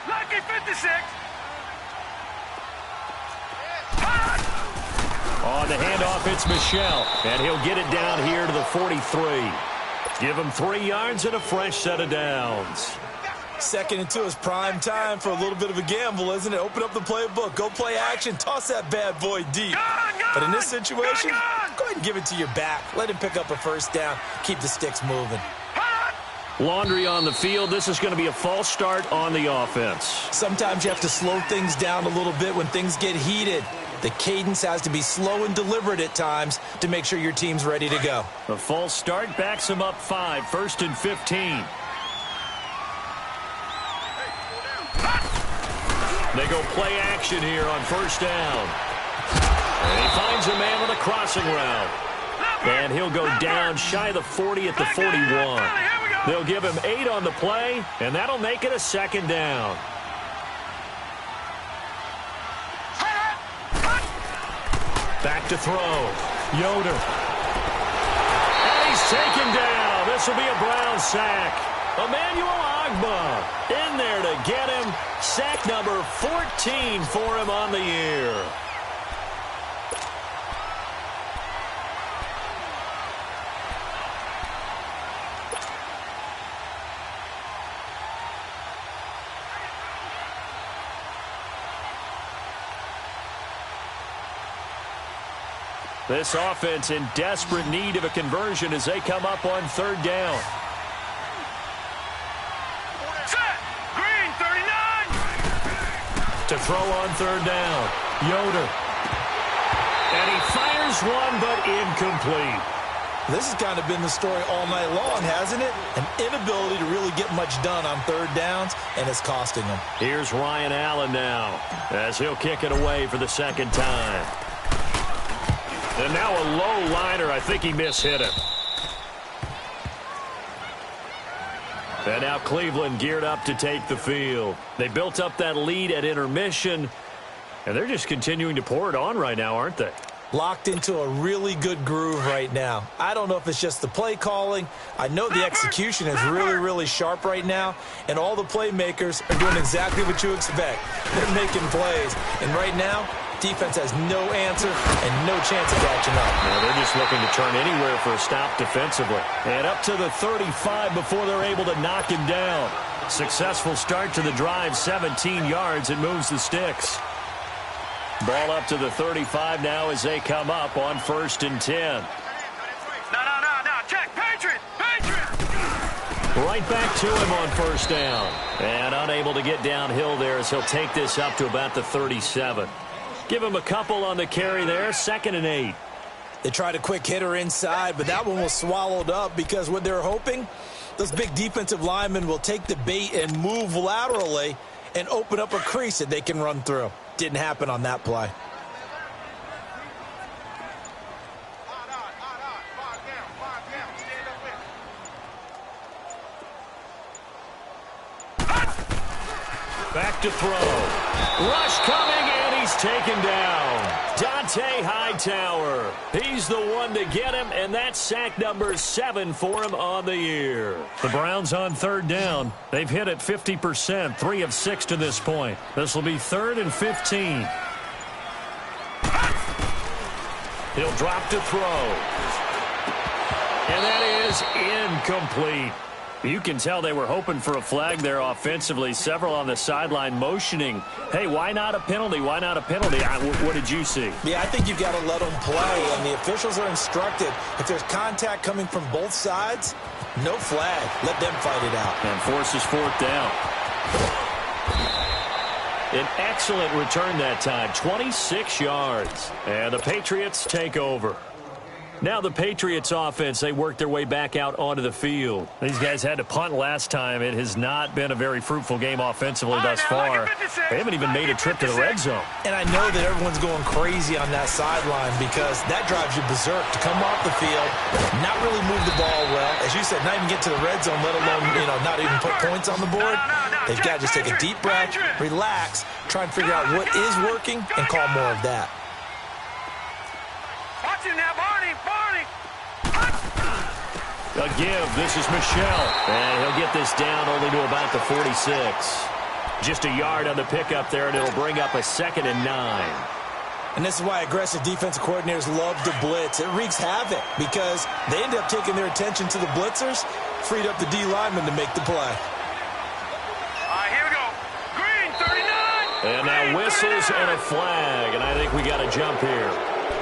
Lucky 56. On the handoff, it's Michel, and he'll get it down here to the 43. Give him 3 yards and a fresh set of downs. 2nd and 2 is prime time for a little bit of a gamble, isn't it? Open up the playbook, go play action, toss that bad boy deep. But in this situation, go ahead and give it to your back. Let him pick up a first down, keep the sticks moving. Laundry on the field. This is going to be a false start on the offense. Sometimes you have to slow things down a little bit when things get heated. The cadence has to be slow and deliberate at times to make sure your team's ready to go. A false start backs them up 5, 1st and 15. They go play action here on first down. And he finds a man with a crossing route. And he'll go down shy of the 40 at the 41. They'll give him 8 on the play, and that'll make it a second down. Back to throw. Yoder. And he's taken down. This will be a Brown sack. Emmanuel Ogbah in there to get him. Sack number 14 for him on the year. This offense in desperate need of a conversion as they come up on 3rd down. Set. Green, 39. To throw on 3rd down. Yoder. And he fires one, but incomplete. This has kind of been the story all night long, hasn't it? An inability to really get much done on 3rd downs, and it's costing them. Here's Ryan Allen now as he'll kick it away for the 2nd time. And now a low liner. I think he mishit it. And now Cleveland geared up to take the field. They built up that lead at intermission, and they're just continuing to pour it on right now, aren't they? Locked into a really good groove right now. I don't know if it's just the play calling. I know the execution is really, really sharp right now, and all the playmakers are doing exactly what you expect. They're making plays, and right now, defense has no answer and no chance of catching up. Now they're just looking to turn anywhere for a stop defensively. And up to the 35 before they're able to knock him down. Successful start to the drive, 17 yards. It moves the sticks. Ball up to the 35 now as they come up on 1st and 10. No. Check. Patriot. Right back to him on 1st down. And unable to get downhill there as he'll take this up to about the 37. Give him a couple on the carry there. 2nd and 8. They tried a quick hitter inside, but that one was swallowed up because what they're hoping, those big defensive linemen will take the bait and move laterally and open up a crease that they can run through. Didn't happen on that play. Back to throw. Rush coming, and he's taken down. Dante Hightower. He's the one to get him, and that's sack number 7 for him on the year. The Browns on third down. They've hit it 50%, 3 of 6 to this point. This will be 3rd and 15. He'll drop to throw. And that is incomplete. You can tell they were hoping for a flag there offensively. Several on the sideline motioning, hey, why not a penalty? Why not a penalty? What did you see? Yeah, I think you've got to let them play, and the officials are instructed. If there's contact coming from both sides, no flag. Let them fight it out. And forces 4th down. An excellent return that time, 26 yards. And the Patriots take over. Now the Patriots offense, they work their way back out onto the field. These guys had to punt last time. It has not been a very fruitful game offensively thus far. They haven't even made a trip to the red zone. And I know that everyone's going crazy on that sideline because that drives you berserk to come off the field, not really move the ball well. As you said, not even get to the red zone, let alone, not even put points on the board. They've got to just take a deep breath, relax, try and figure out what is working, and call more of that. Watch him now, Barney. A give. This is Michelle. And he'll get this down only to about the 46. Just a yard on the pickup there, and it'll bring up a 2nd and 9. And this is why aggressive defensive coordinators love to blitz. It wreaks havoc because they end up taking their attention to the blitzers, freed up the D lineman to make the play. All right, here we go. Green, 39. And now whistles and a flag, and I think we got a jump here.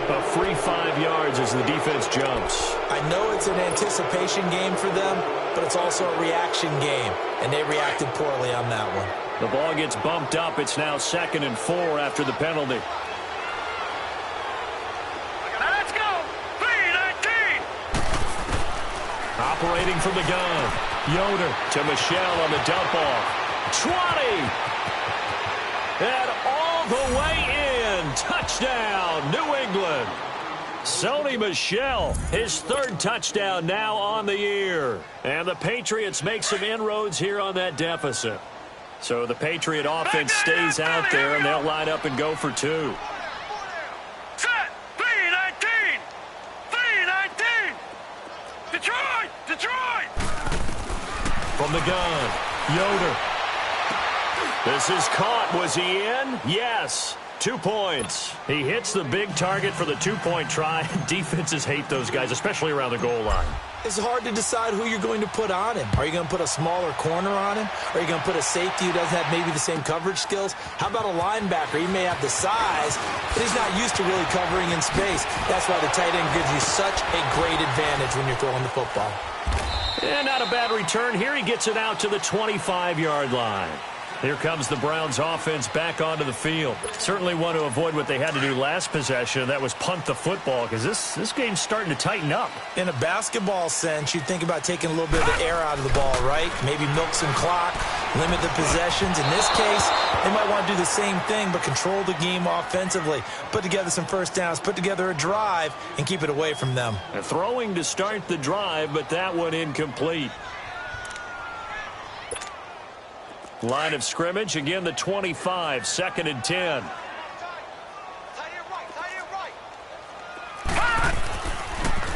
A free 5 yards as the defense jumps. I know it's an anticipation game for them, but it's also a reaction game, and they reacted poorly on that one. The ball gets bumped up. It's now 2nd and 4 after the penalty. Let's go. 3-19. Operating from the gun. Yoder to Michelle on the dump off. 20. And all the way in. Touchdown, New England. Sony Michel, his 3rd touchdown now on the year. And the Patriots make some inroads here on that deficit. So the Patriot offense stays out there, and they'll line up and go for 2. Set. 3-19. 3-19. Detroit. From the gun, Yoder. This is caught. Was he in? Yes. 2 points. He hits the big target for the 2-point try. Defenses hate those guys, especially around the goal line. It's hard to decide who you're going to put on him. Are you going to put a smaller corner on him? Are you going to put a safety who doesn't have maybe the same coverage skills? How about a linebacker? He may have the size, but he's not used to really covering in space. That's why the tight end gives you such a great advantage when you're throwing the football. And not a bad return here. He gets it out to the 25-yard line. Here comes the Browns offense back onto the field. Certainly want to avoid what they had to do last possession. That was punt the football, because this game's starting to tighten up. In a basketball sense, you think about taking a little bit of the air out of the ball, right? Maybe milk some clock, limit the possessions. In this case, they might want to do the same thing, but control the game offensively. Put together some first downs, put together a drive, and keep it away from them. And throwing to start the drive, but that one incomplete. Line of scrimmage, again the 25, 2nd and 10.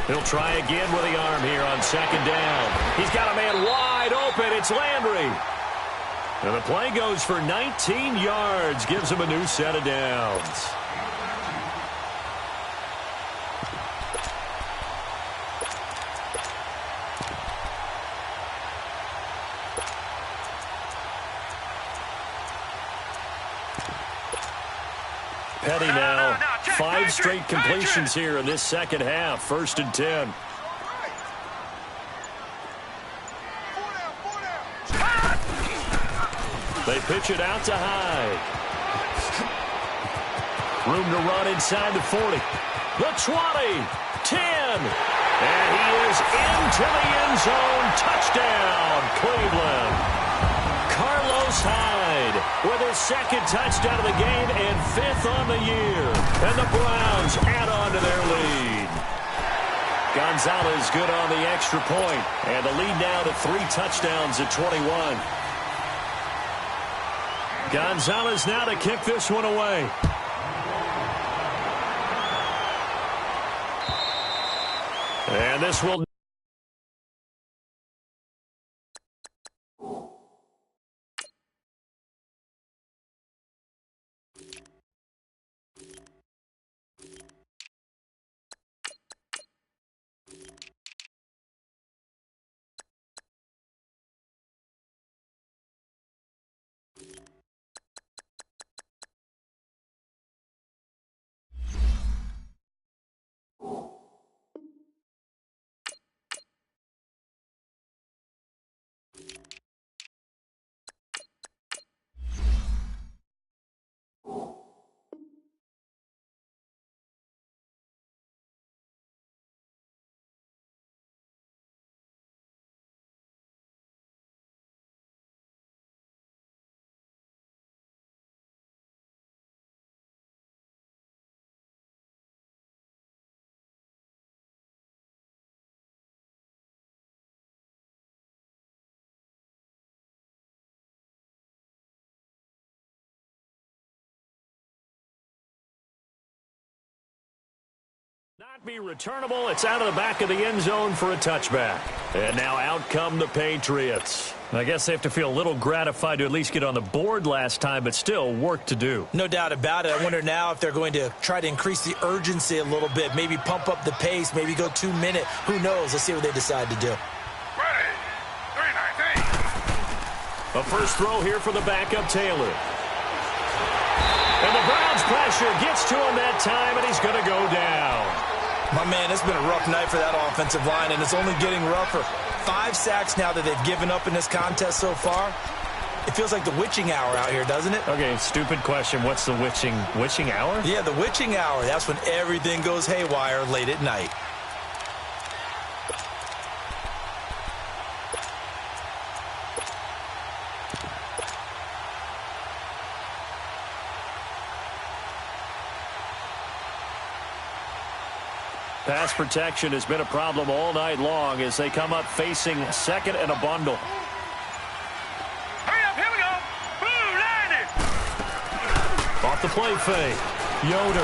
He'll try again with the arm here on 2nd down. He's got a man wide open. It's Landry. And the play goes for 19 yards, gives him a new set of downs. Petty now, 5 straight completions here in this second half. 1st and 10. They pitch it out to Hyde. Room to run inside the 40. The 20, 10. And he is into the end zone. Touchdown, Cleveland. Carlos Hyde with his 2nd touchdown of the game and 5th on the year. And the Browns add on to their lead. Gonzalez good on the extra point. And the lead now to 3 touchdowns at 21. Gonzalez now to kick this one away. And this will... Not be returnable. It's out of the back of the end zone for a touchback. And now out come the Patriots. I guess they have to feel a little gratified to at least get on the board last time, but still work to do. No doubt about it. I wonder now if they're going to try to increase the urgency a little bit, maybe pump up the pace, maybe go 2 minute. Who knows? Let's see what they decide to do. Ready. 3-19. A first throw here for the backup Taylor. And the Browns pressure gets to him that time, and he's going to go down. My man, it's been a rough night for that offensive line, and it's only getting rougher. 5 sacks now that they've given up in this contest so far. It feels like the witching hour out here, doesn't it? Okay, stupid question. What's the witching hour? Yeah, the witching hour. That's when everything goes haywire late at night. Pass protection has been a problem all night long as they come up facing second and a bundle. Hurry up, here we go. Blue line it. Off the play fake. Yoder.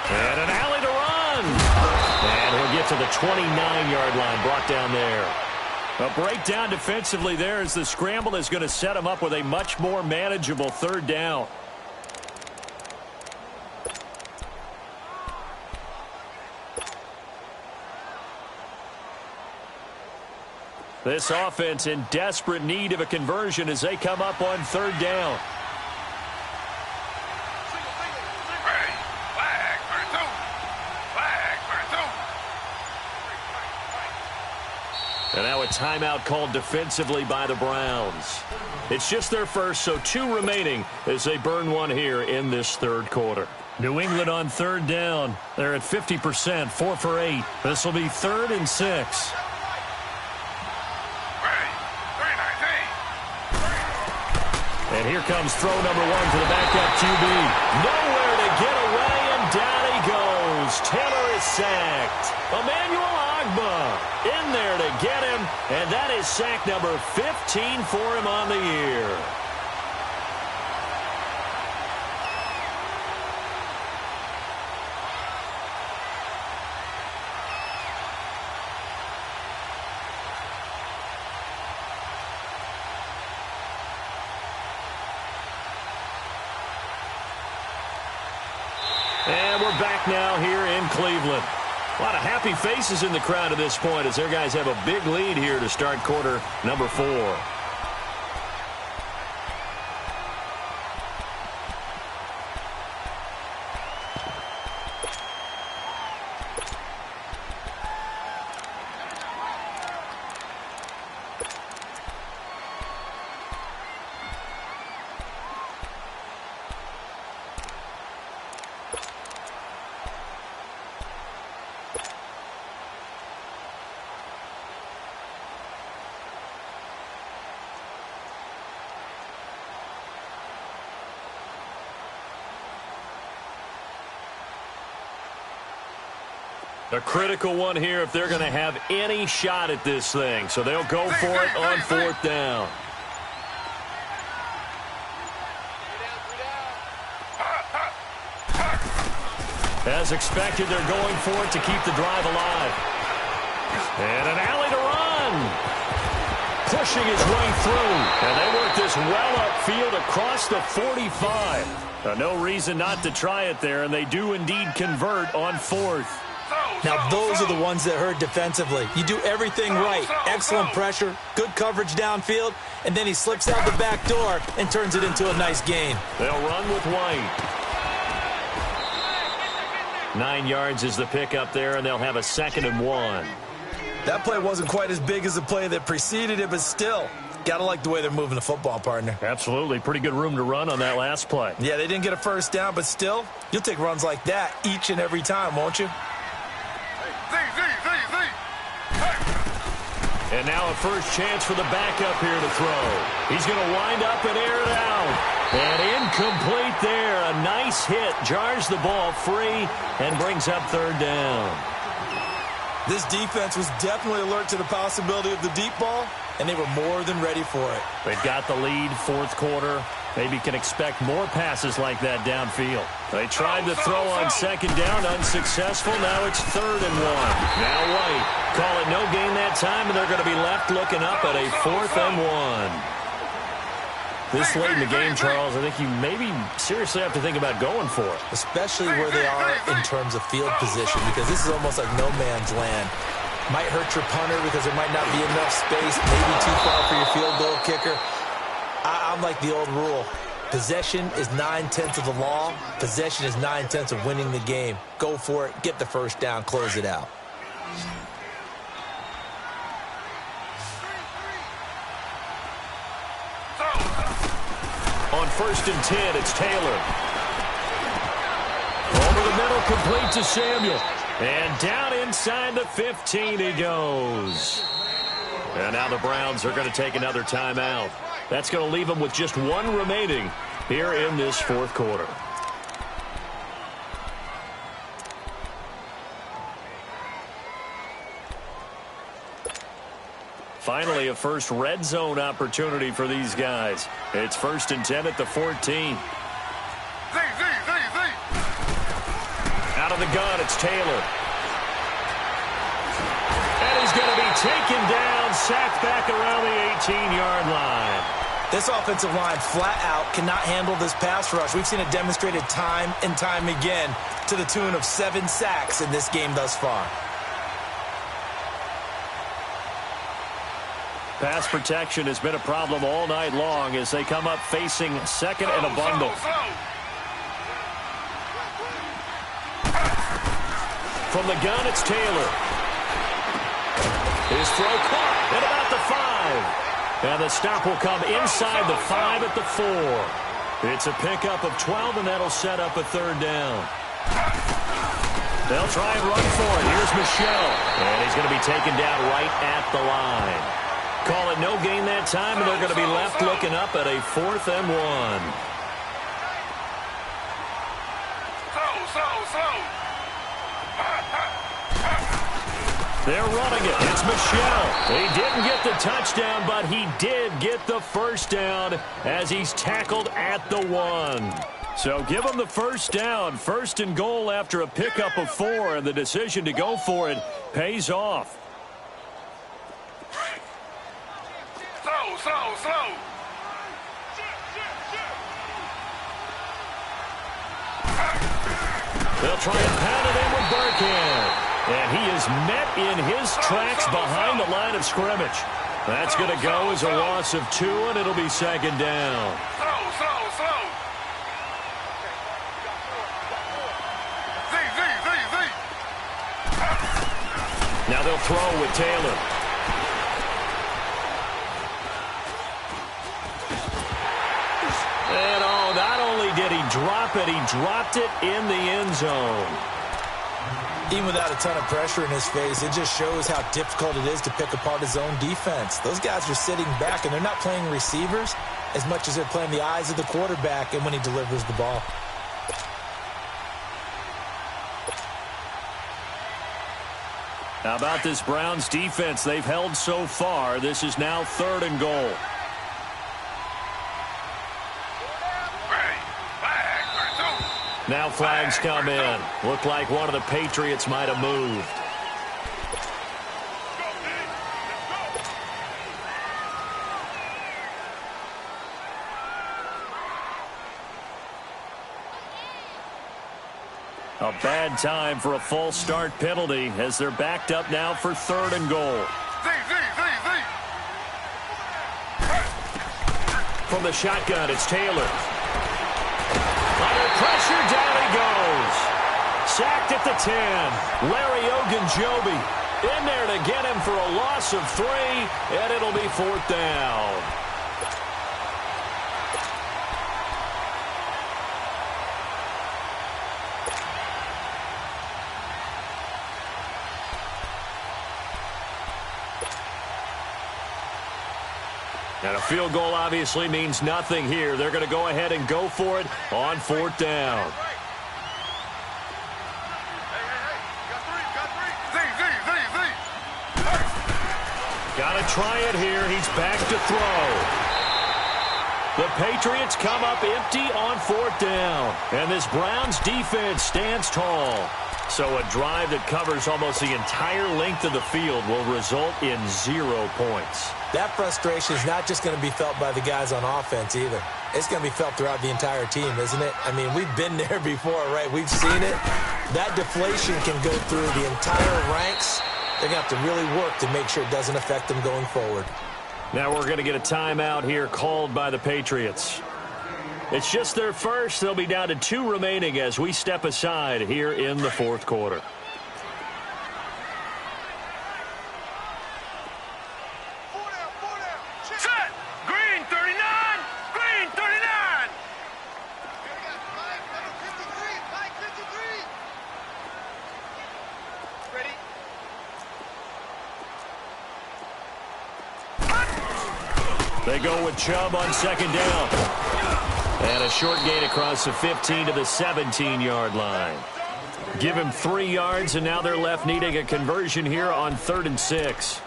And an alley to run. And he'll get to the 29-yard line, brought down there. A breakdown defensively there as the scramble is going to set him up with a much more manageable third down. This offense in desperate need of a conversion as they come up on third down. Ready. Flag for 2. Flag for 2. And now a timeout called defensively by the Browns. It's just their first, so 2 remaining as they burn one here in this third quarter. New England on third down. They're at 50%, 4 for 8. This will be 3rd and 6. And here comes throw number 1 to the backup QB. Nowhere to get away, and down he goes. Taylor is sacked. Emmanuel Ogbah in there to get him, and that is sack number 15 for him on the year. And we're back now here in Cleveland. A lot of happy faces in the crowd at this point as their guys have a big lead here to start quarter number 4. A critical one here if they're going to have any shot at this thing. So they'll go for it on 4th down. As expected, they're going for it to keep the drive alive. And an alley to run. Pushing his way through. And they work this well upfield across the 45. No reason not to try it there, and they do indeed convert on 4th. Now, those are the ones that hurt defensively. You do everything right. Excellent pressure, good coverage downfield, and then he slips out the back door and turns it into a nice gain. They'll run with White. 9 yards is the pickup there, and they'll have a 2nd and 1. That play wasn't quite as big as the play that preceded it, but still, got to like the way they're moving the football, partner. Absolutely. Pretty good room to run on that last play. Yeah, they didn't get a first down, but still, you'll take runs like that each and every time, won't you? And now a first chance for the backup here to throw. He's going to wind up and air it out. And incomplete there. A nice hit. Jars the ball free and brings up 3rd down. This defense was definitely alert to the possibility of the deep ball, and they were more than ready for it. They've got the lead, 4th quarter. Maybe can expect more passes like that downfield. They tried to throw on 2nd down, unsuccessful. Now it's 3rd and 1. Now White. Call it no gain that time, and they're going to be left looking up at a 4th and 1. This late in the game, Charles, I think you maybe seriously have to think about going for it. Especially where they are in terms of field position, because this is almost like no man's land. Might hurt your punter because there might not be enough space, maybe too far for your field goal kicker. I'm like the old rule. Possession is 9/10 of the law. Possession is 9/10 of winning the game. Go for it. Get the first down. Close it out. On 1st and 10, it's Taylor. Over the middle, complete to Samuel. And down inside the 15 he goes. And now the Browns are going to take another timeout. That's going to leave them with just 1 remaining here in this 4th quarter. Finally, a first red zone opportunity for these guys. It's 1st and 10 at the 14. Out of the gun, it's Taylor. And he's going to be taken down, sacked back around the 18-yard line. This offensive line flat out cannot handle this pass rush. We've seen it demonstrated time and time again to the tune of 7 sacks in this game thus far. Pass protection has been a problem all night long as they come up facing 2nd and a bundle. From the gun, it's Taylor. His throw caught at about the 5. And the stop will come inside the 5 at the 4. It's a pickup of 12, and that'll set up a 3rd down. They'll try and run for it. Here's Michelle. And he's going to be taken down right at the line. Call it no gain that time, and they're going to be left looking up at a 4th and 1. They're running it. It's Michelle. He didn't get the touchdown, but he did get the first down as he's tackled at the 1. So give him the first down. 1st and goal after a pickup of 4, and the decision to go for it pays off. Slow. They'll try and pound it in with Burkhead. And he is met in his tracks behind the line of scrimmage. That's going to go as a loss of 2, and it'll be 2nd down. Slow. Now they'll throw with Taylor. And not only did he drop it, he dropped it in the end zone. Even without a ton of pressure in his face, it just shows how difficult it is to pick apart his own defense. Those guys are sitting back, and they're not playing receivers as much as they're playing the eyes of the quarterback and when he delivers the ball. How about this Browns defense? They've held so far. This is now 3rd and goal. Now flags come in. Looked like one of the Patriots might have moved. A bad time for a false start penalty as they're backed up now for 3rd and goal. From the shotgun, it's Taylor. Under pressure, down he goes. Sacked at the 10. Larry Ogunjobi in there to get him for a loss of 3, and it'll be 4th down. And a field goal obviously means nothing here. They're going to go ahead and go for it on 4th down. Got to try it here. He's back to throw. The Patriots come up empty on 4th down. And this Browns defense stands tall. So a drive that covers almost the entire length of the field will result in 0 points. That frustration is not just going to be felt by the guys on offense either. It's going to be felt throughout the entire team, isn't it? I mean, we've been there before, right? We've seen it. That deflation can go through the entire ranks. They're going to have to really work to make sure it doesn't affect them going forward. Now we're going to get a timeout here called by the Patriots. It's just their first. They'll be down to 2 remaining as we step aside here in the 4th quarter. Set! Green 39! Green 39! Ready? They go with Chubb on 2nd down. And a short gain across the 15 to the 17-yard line. Give him 3 yards, and now they're left needing a conversion here on 3rd and 6.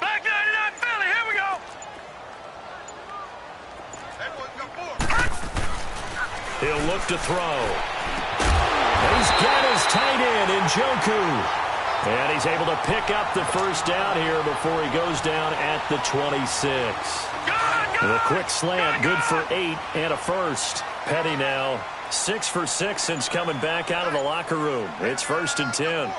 Back 99 Philly, here we go! He'll look to throw. He's got his tight end in Njoku. And he's able to pick up the 1st down here before he goes down at the 26. The quick slant, good for 8 and a 1st. Petty now 6 for 6 since coming back out of the locker room. It's 1st and 10.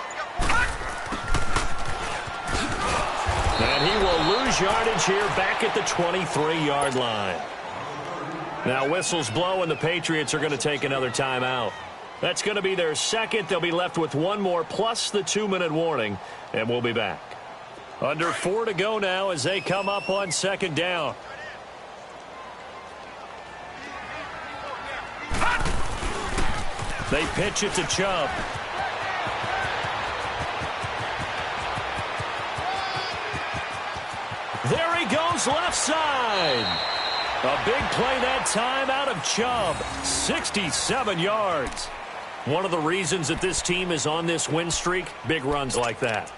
And he will lose yardage here back at the 23-yard line. Now whistles blow and the Patriots are going to take another timeout. That's going to be their 2nd. They'll be left with 1 more plus the 2-minute warning, and we'll be back. Under 4 to go now as they come up on 2nd down. They pitch it to Chubb. There he goes left side. A big play that time out of Chubb. 67 yards. One of the reasons that this team is on this win streak, big runs like that.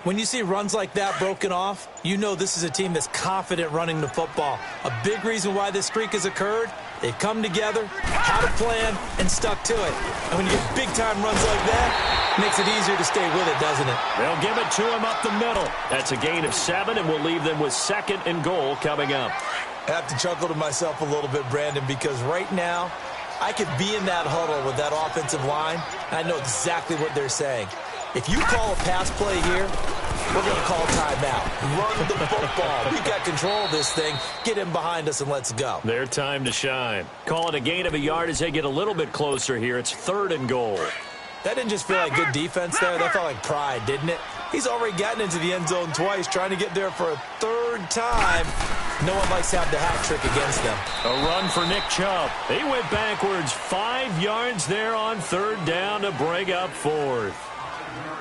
When you see runs like that broken off, you know this is a team that's confident running the football. A big reason why this streak has occurred, they've come together, had a plan, and stuck to it. And when you get big-time runs like that, it makes it easier to stay with it, doesn't it? They'll give it to him up the middle. That's a gain of 7, and we'll leave them with 2nd and goal coming up. I have to chuckle to myself a little bit, Brandon, because right now, I could be in that huddle with that offensive line, and I know exactly what they're saying. If you call a pass play here, we're going to call timeout. Run the football. We got control of this thing. Get him behind us and let's go. Their time to shine. Call it a gain of a yard as they get a little bit closer here. It's 3rd and goal. That didn't just feel like good defense there. That felt like pride, didn't it? He's already gotten into the end zone twice, trying to get there for a 3rd time. No one likes to have the hat trick against them. A run for Nick Chubb. He went backwards 5 yards there on 3rd down to bring up 4th.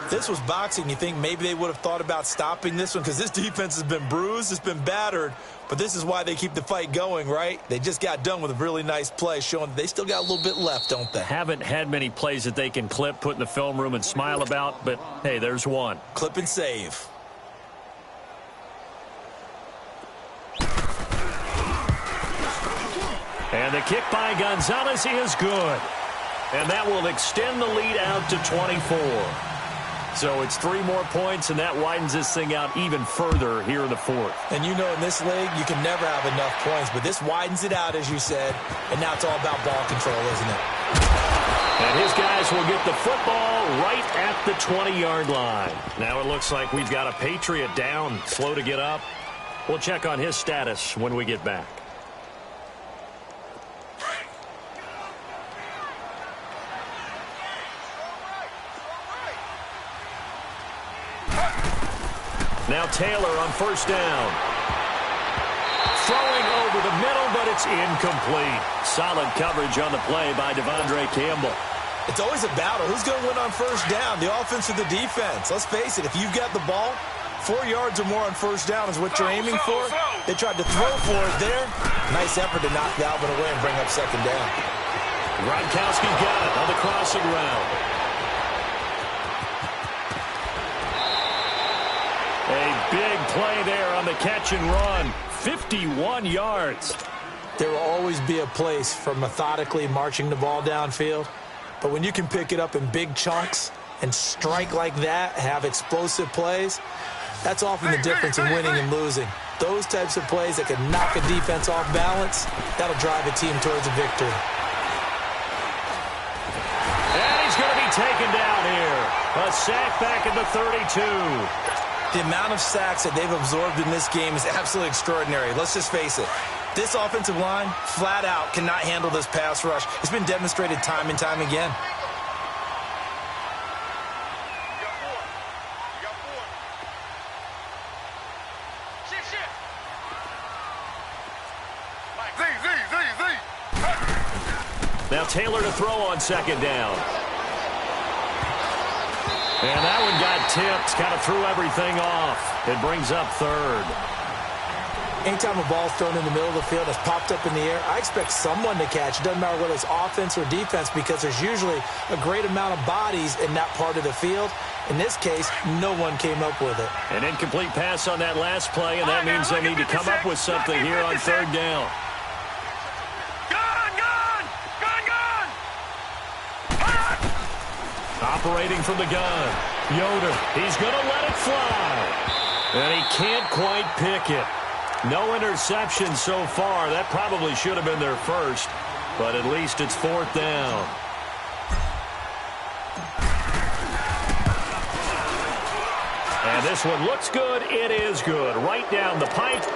This was boxing. You think maybe they would have thought about stopping this one because this defense has been bruised, it's been battered, but this is why they keep the fight going, right? They just got done with a really nice play showing that they still got a little bit left, don't they? Haven't had many plays that they can clip, put in the film room, and smile about, but, hey, there's one. Clip and save. And the kick by Gonzalez is good. And that will extend the lead out to 24. So it's 3 more points, and that widens this thing out even further here in the fourth. And you know in this league, you can never have enough points, but this widens it out, as you said, and now it's all about ball control, isn't it? And his guys will get the football right at the 20-yard line. Now it looks like we've got a Patriot down, slow to get up. We'll check on his status when we get back. Now Taylor on first down. Throwing over the middle, but it's incomplete. Solid coverage on the play by Devondre Campbell. It's always a battle. Who's going to win on first down, the offense or the defense? Let's face it, if you've got the ball, 4 yards or more on first down is what you're aiming for. They tried to throw for it there. Nice effort to knock Dalvin away and bring up second down. Gronkowski got it on the crossing route. A big play there on the catch and run. 51 yards. There will always be a place for methodically marching the ball downfield. But when you can pick it up in big chunks and strike like that, have explosive plays, that's often the difference in winning and losing. Those types of plays that can knock a defense off balance, that'll drive a team towards a victory. And he's going to be taken down here. A sack back at the 32. The amount of sacks that they've absorbed in this game is absolutely extraordinary. Let's just face it. This offensive line, flat out, cannot handle this pass rush. It's been demonstrated time and time again. Now Taylor to throw on second down. And that one got tipped, kind of threw everything off. It brings up third. Anytime a ball's thrown in the middle of the field, it's popped up in the air, I expect someone to catch. It doesn't matter whether it's offense or defense because there's usually a great amount of bodies in that part of the field. In this case, no one came up with it. An incomplete pass on that last play, and that means they need to come up with something here on third down. Operating from the gun. Yoder, he's going to let it fly. And he can't quite pick it. No interception so far. That probably should have been their first, but at least it's fourth down. And this one looks good. It is good. Right down the pipe.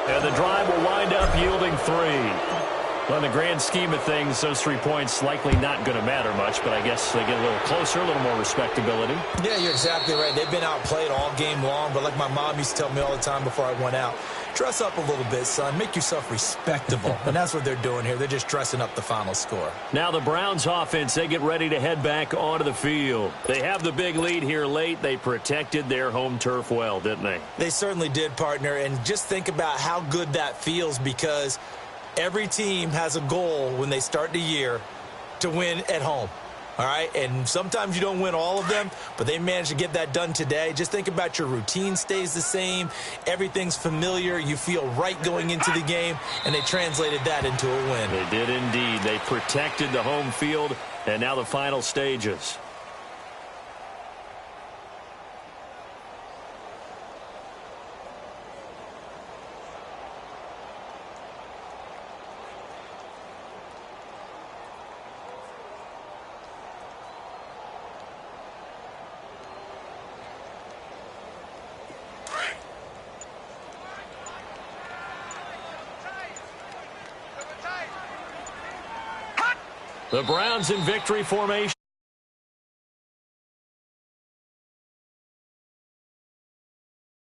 And the drive will wind up yielding 3. Well, in the grand scheme of things, those 3 points likely not going to matter much, but I guess they get a little closer, a little more respectability. Yeah, you're exactly right. They've been outplayed all game long, but like my mom used to tell me all the time before I went out, dress up a little bit, son. Make yourself respectable. And that's what they're doing here. They're just dressing up the final score. Now the Browns offense, they get ready to head back onto the field. They have the big lead here late. They protected their home turf well, didn't they? They certainly did, partner. And just think about how good that feels because every team has a goal when they start the year to win at home. All right, and sometimes you don't win all of them, but they managed to get that done today. Just think about your routine stays the same. Everything's familiar. You feel right going into the game, and they translated that into a win. They did indeed. They protected the home field, and now the final stages. The Browns in victory formation.